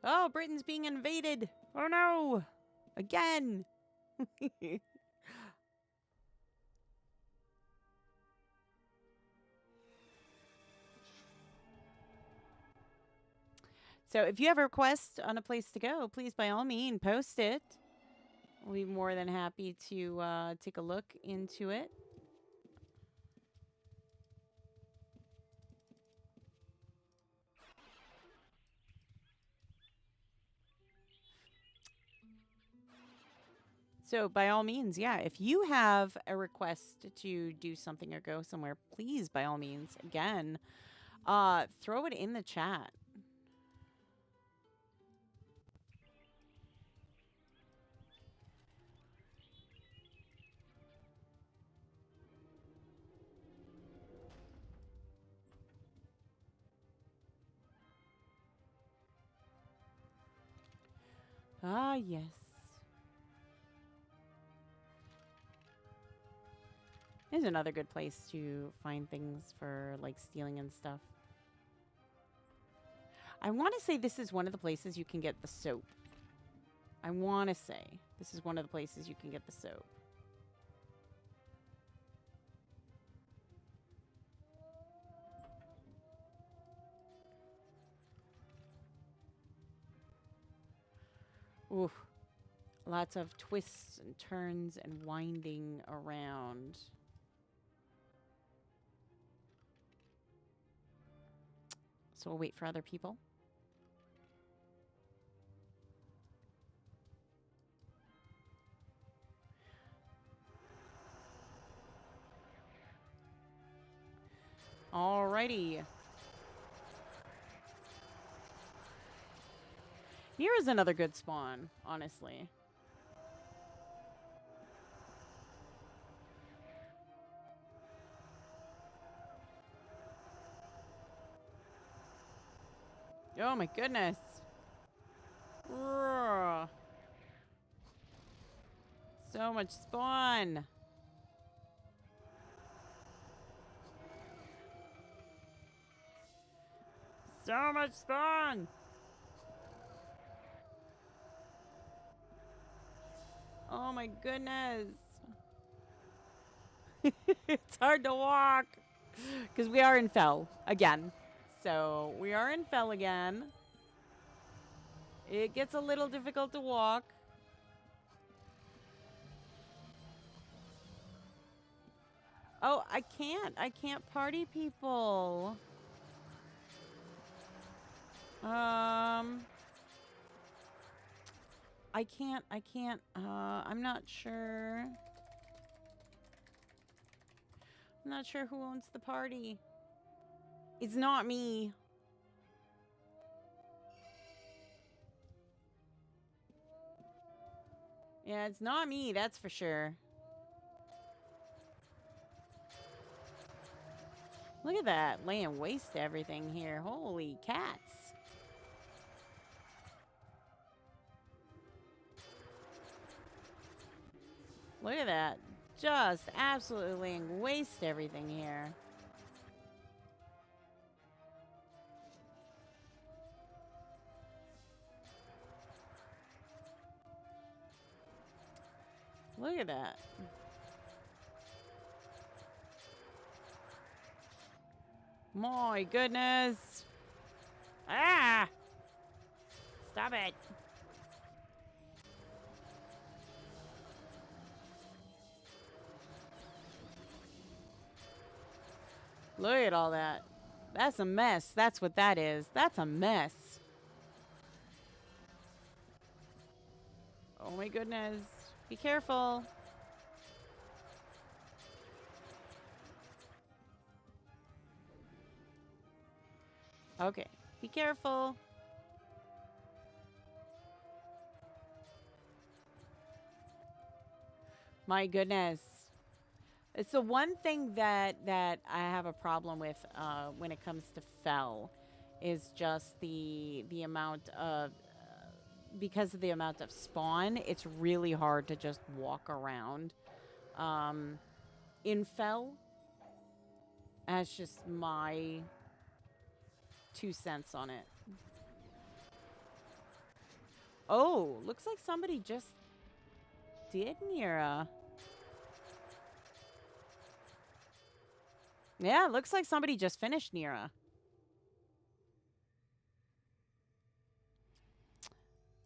Oh, Britain's being invaded. Oh no. Again. So if you have a request on a place to go, please by all means post it. We'll be more than happy to take a look into it. So by all means, yeah, if you have a request to do something or go somewhere, please by all means, again, throw it in the chat. Ah, yes. There's another good place to find things for like stealing and stuff. I want to say this is one of the places you can get the soap. I want to say this is one of the places you can get the soap. Oof. Lots of twists and turns and winding around. So we'll wait for other people. Alrighty. Niera's another good spawn, honestly. Oh my goodness. Roar. So much spawn. So much spawn. Oh my goodness. It's hard to walk. Because we are in Fell again. So we are in Fell again. It gets a little difficult to walk. Oh, I can't. I can't party people. I can't. I'm not sure. I'm not sure who owns the party. It's not me. Yeah, it's not me, that's for sure. Look at that, laying waste to everything here. Holy cats. Look at that. Just absolutely laying waste to everything here. Look at that. My goodness. Ah! Stop it. Look at all that. That's a mess. That's what that is. That's a mess. Oh my goodness. Be careful. Okay. Be careful. My goodness. It's the one thing that I have a problem with when it comes to Fell is just the amount of because of the amount of spawn, it's really hard to just walk around. In Fell, that's just my 2 cents on it. Oh, looks like somebody just did Nera. Yeah, looks like somebody just finished Nera.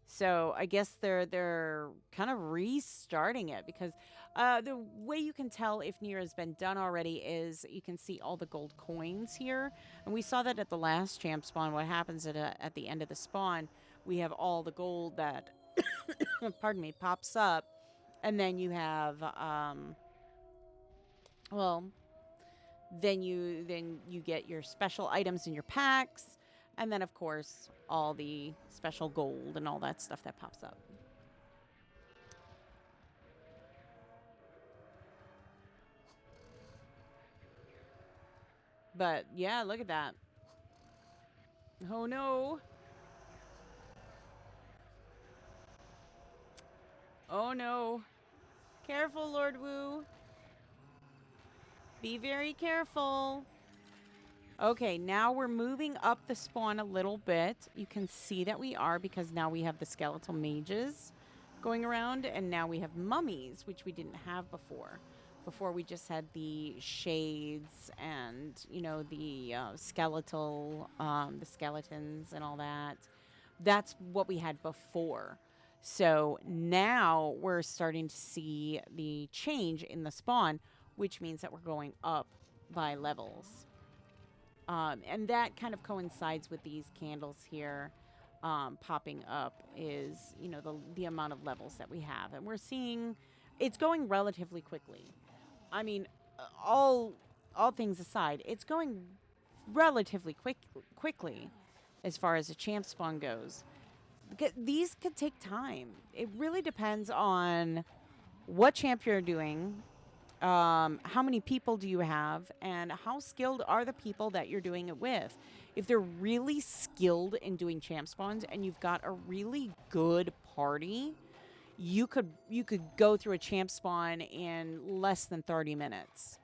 So I guess they're kind of restarting it because the way you can tell if Niera has been done already is you can see all the gold coins here, and we saw that at the last champ spawn. What happens at the end of the spawn? We have all the gold that, pardon me, pops up, and then you have well, then you get your special items in your packs. And then, of course, all the special gold and all that stuff that pops up. But, yeah, look at that. Oh, no. Oh, no. Careful, Lord Wu. Be very careful. Okay, now we're moving up the spawn a little bit. You can see that we are because now we have the skeletal mages going around, and now we have mummies, which we didn't have before. Before we just had the shades and, you know, the skeletal, the skeletons and all that. That's what we had before. So now we're starting to see the change in the spawn, which means that we're going up by levels. And that kind of coincides with these candles here popping up is, you know, the amount of levels that we have. And we're seeing it's going relatively quickly. I mean, all all things aside, it's going relatively quickly as far as the champ spawn goes. These could take time. It really depends on what champ you're doing, how many people do you have, and how skilled are the people that you're doing it with. If they're really skilled in doing champ spawns and you've got a really good party, you could go through a champ spawn in less than 30 minutes.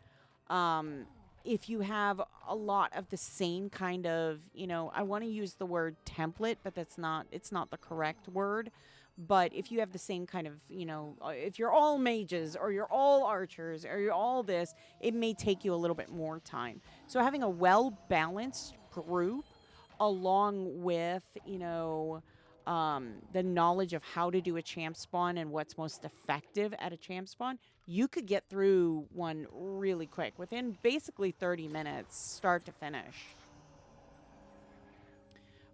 Um, if you have a lot of the same kind of, I want to use the word template, but it's not the correct word. But if you have the same kind of, if you're all mages or you're all archers or you're all this, it may take you a little bit more time. So having a well balanced group along with, the knowledge of how to do a champ spawn and what's most effective at a champ spawn, you could get through one really quick within basically 30 minutes, start to finish.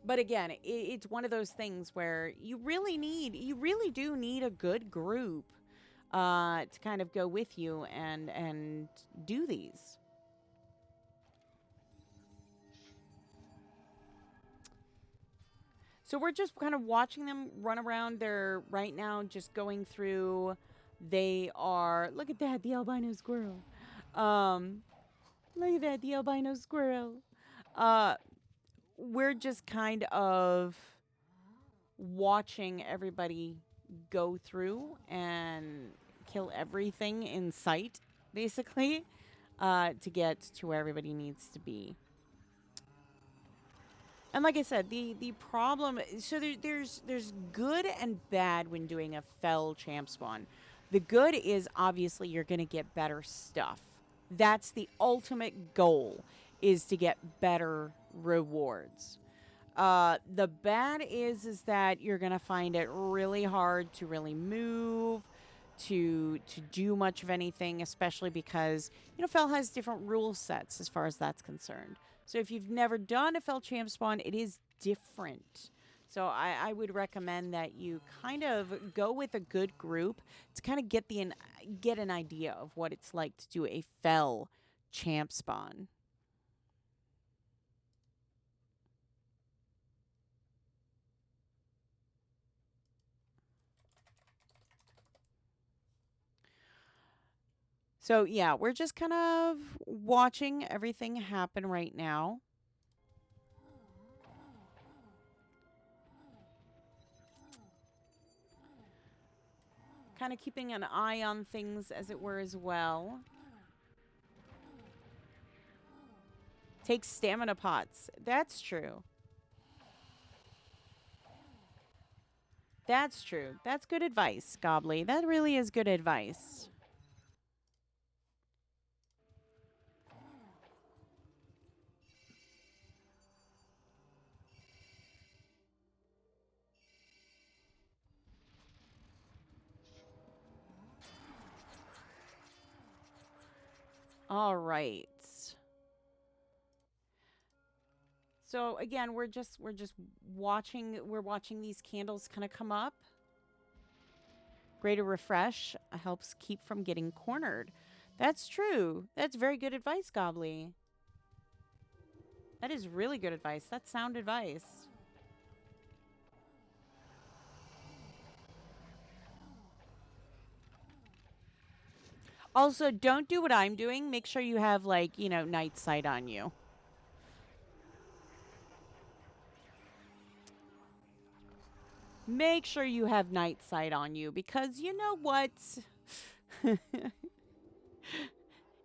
But again, it's one of those things where you really do need a good group to kind of go with you and do these. So we're just kind of watching them run around. They're right now just going through. They are, look at that, the albino squirrel. Look at that, the albino squirrel. We're just kind of watching everybody go through and kill everything in sight, basically, to get to where everybody needs to be. And like I said, the problem, so there's good and bad when doing a fell champ spawn. The good is obviously you're going to get better stuff. That's the ultimate goal, is to get better rewards. The bad is that you're going to find it really hard to really move, to do much of anything, especially because, Fel has different rule sets as far as that's concerned. So if you've never done a Fel champ spawn, it is different. So I would recommend that you kind of go with a good group to kind of get an idea of what it's like to do a Fel champ spawn. So yeah, we're just kind of watching everything happen right now. Kind of keeping an eye on things, as it were, as well. Take stamina pots. That's true. That's true. That's good advice, Gobbly. That really is good advice. All right. So again, we're just watching these candles kind of come up. Greater refresh helps keep from getting cornered. That's true. That's very good advice, Gobbly. That is really good advice. That's sound advice. Also, don't do what I'm doing. Make sure you have, like, night sight on you. Make sure you have night sight on you, because you know what?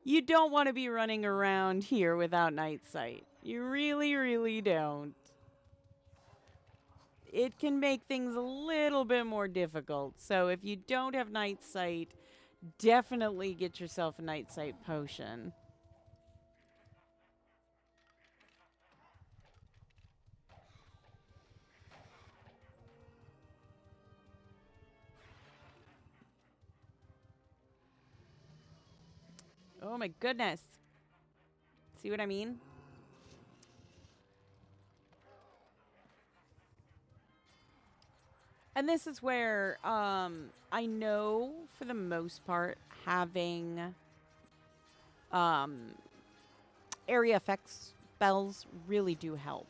You don't want to be running around here without night sight. You really, really don't. It can make things a little bit more difficult. So if you don't have night sight, definitely get yourself a night sight potion. Oh my goodness. See what I mean? And this is where I know, for the most part, having area effects spells really do help.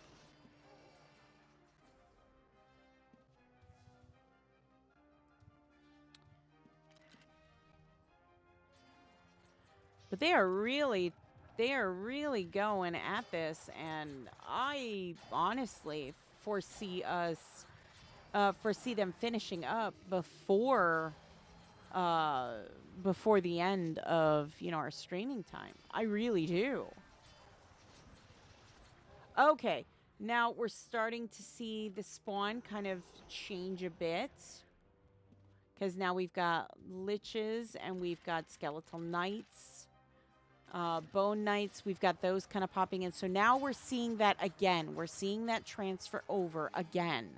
But they are really going at this, and I honestly foresee them finishing up uh, before the end of our streaming time. I really do. Okay, now we're starting to see the spawn kind of change a bit. Because now we've got liches and we've got skeletal knights, bone knights. We've got those kind of popping in. So now we're seeing that again. We're seeing that transfer over again.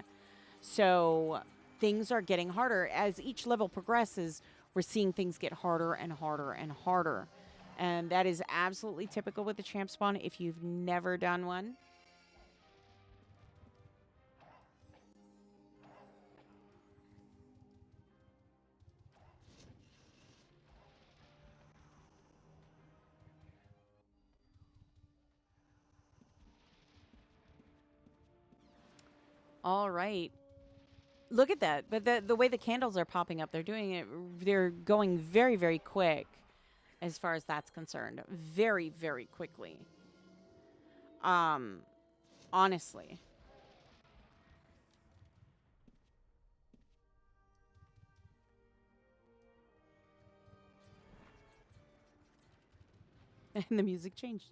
So things are getting harder. As each level progresses, we're seeing things get harder and harder and harder. And that is absolutely typical with the champ spawn if you've never done one. All right. Look at that. But the way the candles are popping up, they're going very, very quick as far as that's concerned. Very, very quickly. Honestly. And the music changed.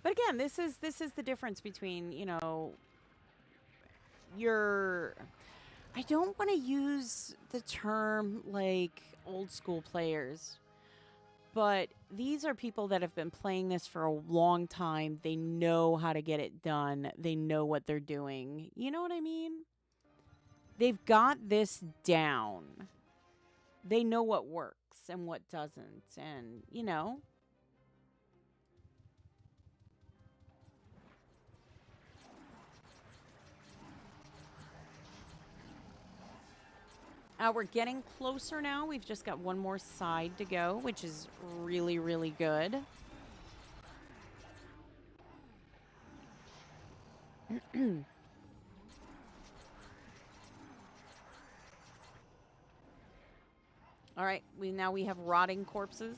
But again, this is the difference between, your I don't want to use the term like old school players, but these are people that have been playing this for a long time. They know how to get it done. They know what they're doing. You know what I mean? They've got this down. They know what works and what doesn't. And, we're getting closer now. We've just got one more side to go, which is really, really good. All right, we have rotting corpses.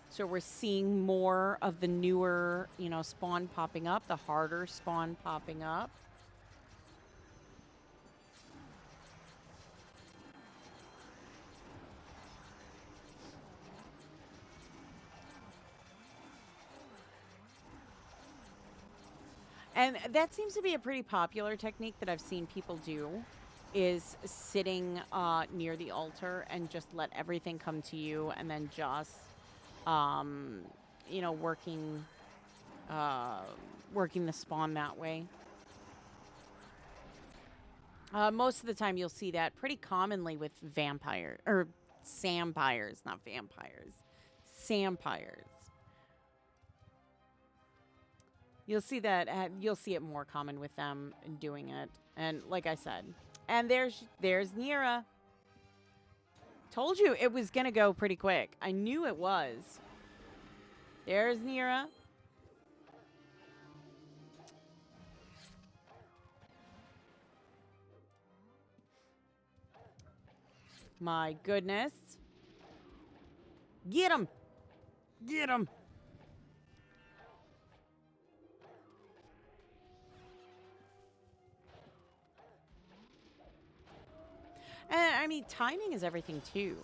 So we're seeing more of the newer, spawn popping up, the harder spawn popping up. And that seems to be a pretty popular technique that I've seen people do, is sitting near the altar and just let everything come to you, and then just, um, working the spawn that way. Most of the time, you'll see that pretty commonly with vampire or sampires, not vampires, sampires. You'll see that. You'll see it more common with them doing it. And like I said, and there's Niera. Told you it was gonna go pretty quick. I knew it was. There's Niera. My goodness. Get him. Get him. And I mean, timing is everything too.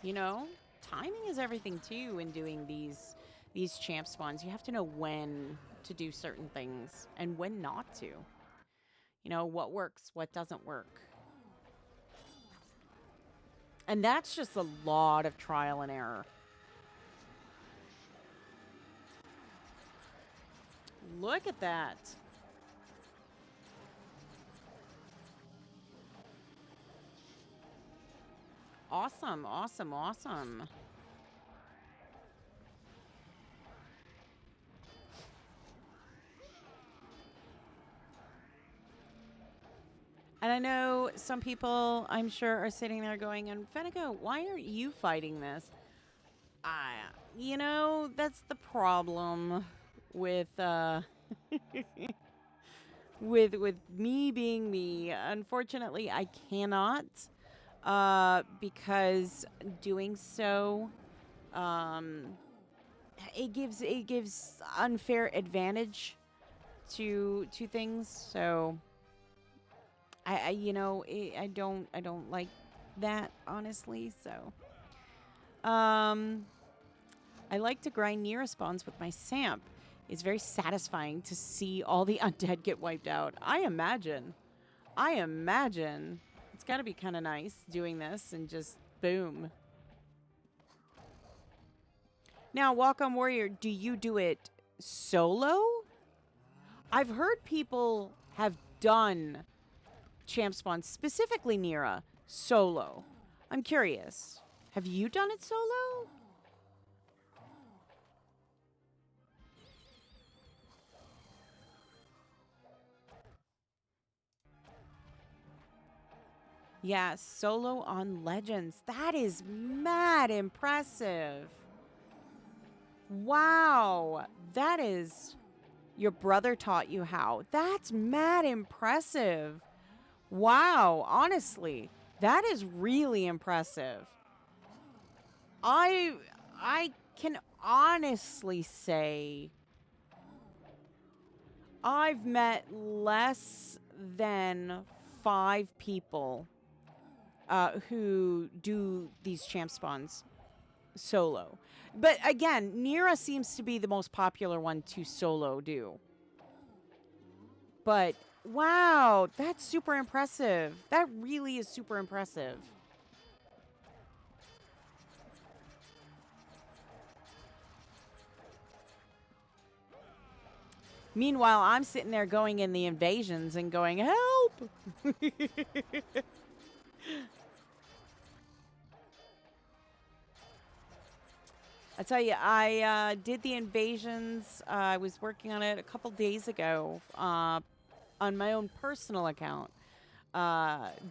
Timing is everything too in doing these champ spawns. You have to know when to do certain things and when not to. What works, what doesn't work. And that's just a lot of trial and error. Look at that. Awesome, awesome, awesome. And And I know some people, I'm sure, are sitting there going, and Fenneko, why are you fighting this? I, that's the problem with with me being me. Unfortunately, I cannot because doing so um it gives unfair advantage to things. So I don't like that, honestly. So I like to grind Niera spawns with my Samp. It's very satisfying to see all the undead get wiped out. I imagine. It's got to be kind of nice doing this and just boom. Now, Walk On Warrior, do you do it solo? I've heard people have done champ spawns, specifically Nera, solo. I'm curious. Have you done it solo? Yeah, solo on Legends. That is mad impressive. Wow. That is... Your brother taught you how. That's mad impressive. Wow. Honestly, that is really impressive. I can honestly say I've met less than 5 people who do these champ spawns solo. But again, Nera seems to be the most popular one to solo do. But wow, that's super impressive. That really is super impressive. Meanwhile, I'm sitting there going in the invasions and going, help! I tell you, I did the invasions. I was working on it a couple days ago on my own personal account,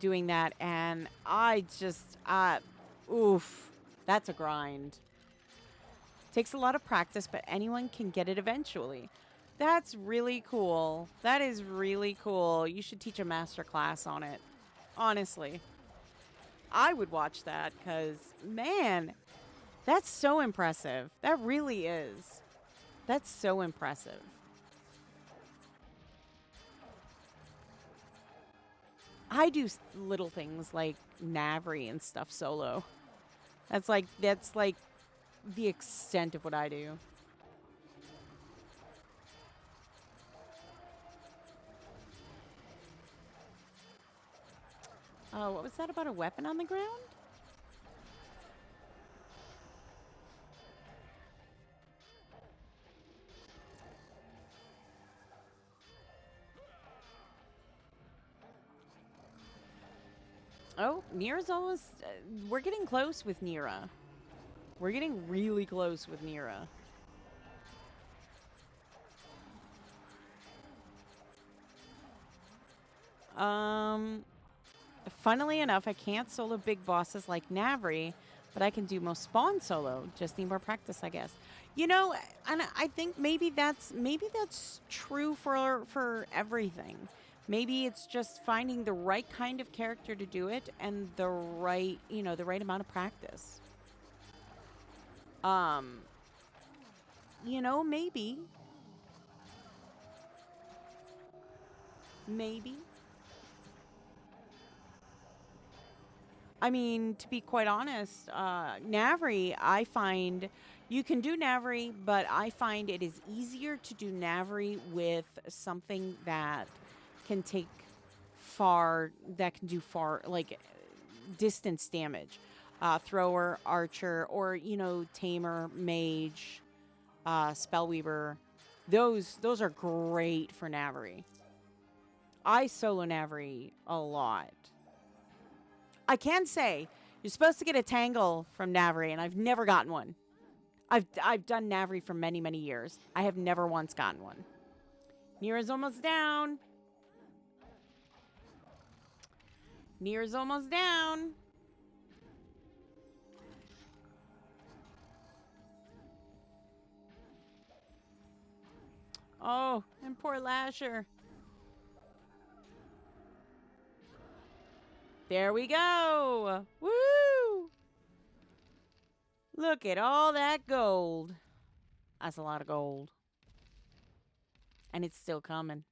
doing that, and I just, oof, that's a grind. Takes a lot of practice, but anyone can get it eventually. That's really cool. That is really cool. You should teach a master class on it. Honestly. I would watch that because, man, that's so impressive. That really is. That's so impressive. I do little things like Navery and stuff solo. That's like the extent of what I do. Oh, what was that about a weapon on the ground? Oh, Nera's almost... we're getting close with Nera. We're getting really close with Nera. Funnily enough, I can't solo big bosses like Navery, but I can do most spawn solo. Just need more practice, I guess. You know, and I think maybe that's true for everything. Maybe it's just finding the right kind of character to do it and the right amount of practice. Maybe. Maybe. I mean, to be quite honest, Navery, I find you can do Navery, but I find it is easier to do Navery with something that can take that can do far, like distance damage. Thrower, archer, or, tamer, mage, spellweaver. Those are great for Navery. I solo Navery a lot. I can say you're supposed to get a tangle from Navery, and I've never gotten one. I've done Navery for many, many years. I have never once gotten one. Nera's almost down. Niera's almost down. Oh, and poor Lasher. There we go. Woo! Look at all that gold. That's a lot of gold. And it's still coming.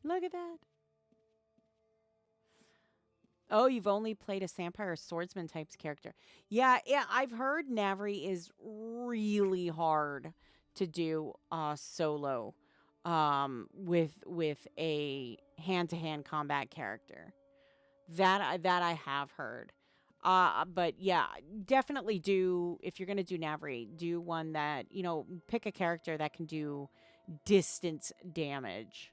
Look at that. Oh, you've only played a Vampire Swordsman types character. Yeah, I've heard Navery is really hard to do solo with a hand-to-hand combat character. That I have heard. But yeah, definitely do, if you're going to do Navery, do one that, you know, pick a character that can do distance damage.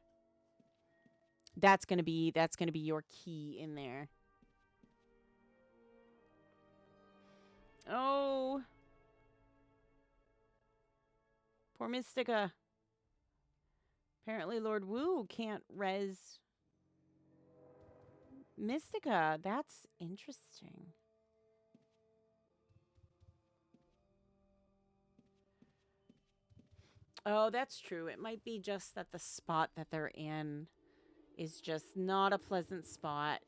That's going to be your key in there. Oh. Poor Mystica. Apparently Lord Wu can't res Mystica. That's interesting. Oh, that's true. It might be just that the spot that they're in is just not a pleasant spot.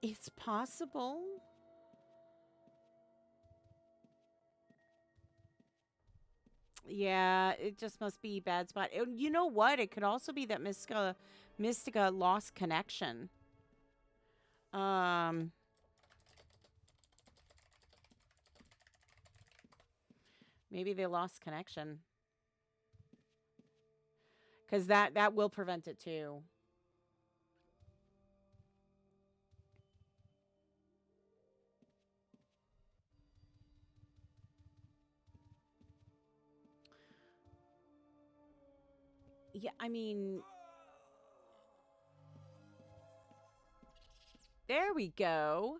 It's possible. Yeah, it just must be a bad spot. You know what? It could also be that Mystica lost connection. Maybe they lost connection. Because that will prevent it too. Yeah, I mean... There we go.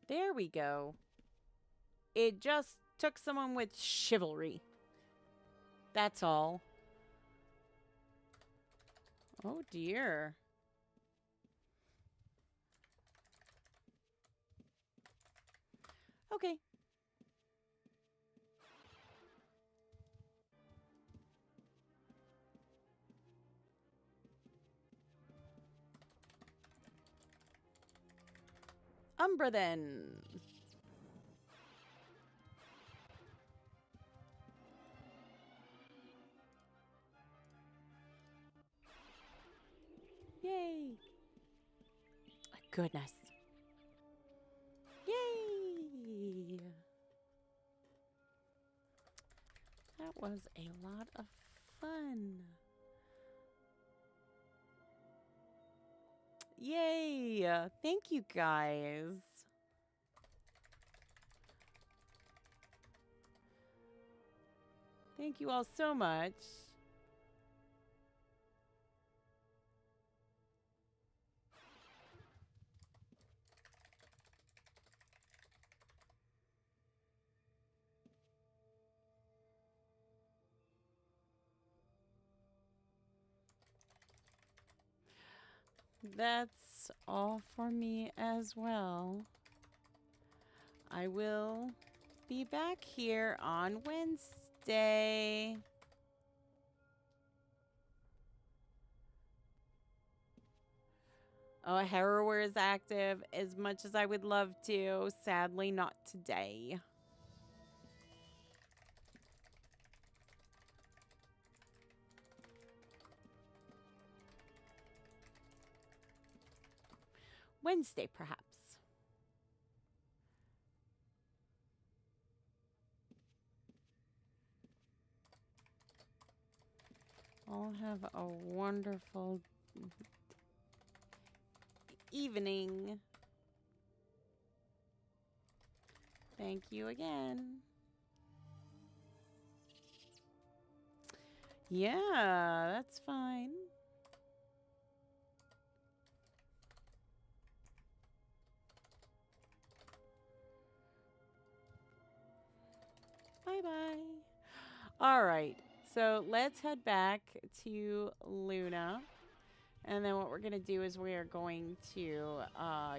There we go. It just took someone with chivalry. That's all. Oh, dear. Okay. Umbra, then. Yay. Goodness. Yay. That was a lot of fun. Yay. Thank you, guys. Thank you all so much. That's all for me as well. I will be back here on Wednesday. Oh, Harrower is active as much as I would love to. Sadly, not today. Wednesday, perhaps. I'll have a wonderful evening. Thank you again. Yeah, that's fine. Bye-bye. All right. So let's head back to Luna. And then what we're going to do is we are going to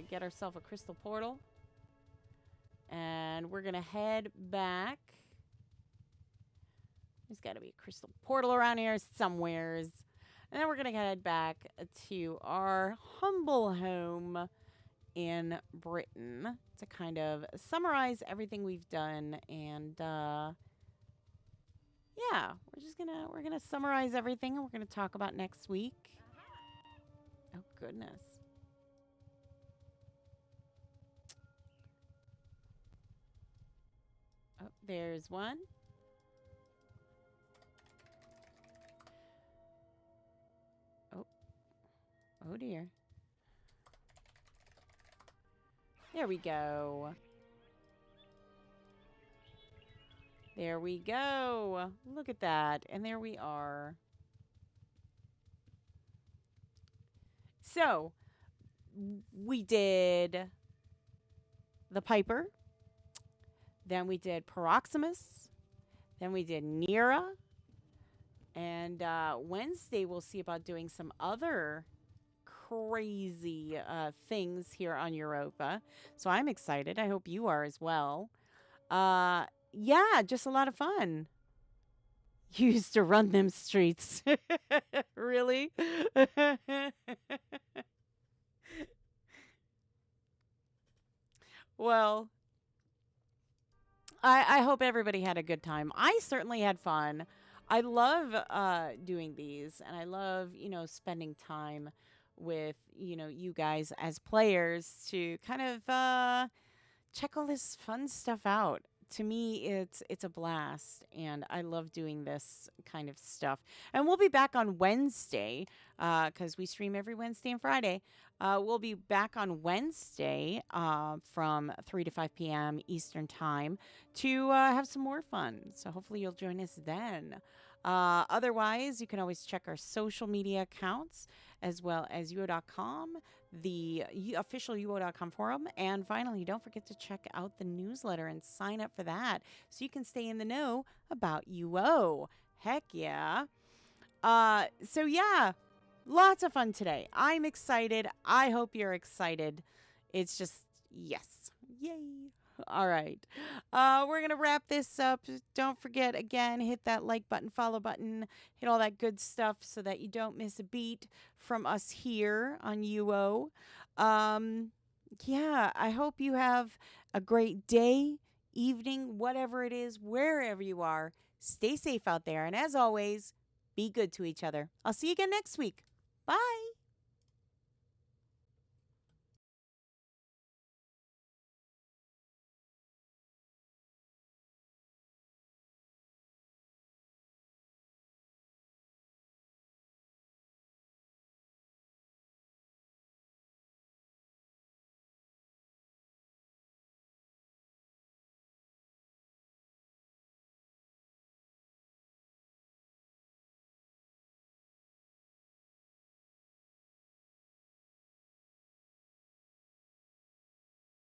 get ourselves a crystal portal. And we're going to head back. There's got to be a crystal portal around here somewheres. And then we're going to head back to our humble home in Britain to kind of summarize everything we've done. And yeah, we're gonna summarize everything and we're gonna talk about next week. Oh goodness. Oh, there's one. Oh. Oh dear. There we go. There we go. Look at that. And there we are. So, we did the Piper. Then we did Paroxysmus. Then we did Nera. And Wednesday, we'll see about doing some other crazy things here on Europa. So I'm excited. I hope you are as well. Yeah, just a lot of fun. Used to run them streets. Really? Well, I hope everybody had a good time. I certainly had fun. I love doing these, and I love, spending time with, you guys as players to kind of check all this fun stuff out. To me, it's a blast, and I love doing this kind of stuff. And we'll be back on Wednesday because we stream every Wednesday and Friday. We'll be back on Wednesday from 3 to 5 p.m. Eastern Time to have some more fun. So hopefully you'll join us then. Otherwise, you can always check our social media accounts as well as UO.com, the official UO.com forum. And finally, don't forget to check out the newsletter and sign up for that so you can stay in the know about UO. Heck yeah. So yeah, lots of fun today. I'm excited. I hope you're excited. It's just, yes. Yay. All right. We're going to wrap this up. Don't forget, again, hit that like button, follow button, hit all that good stuff so that you don't miss a beat from us here on UO. Yeah, I hope you have a great day, evening, whatever it is, wherever you are. Stay safe out there. And as always, be good to each other. I'll see you again next week. Bye.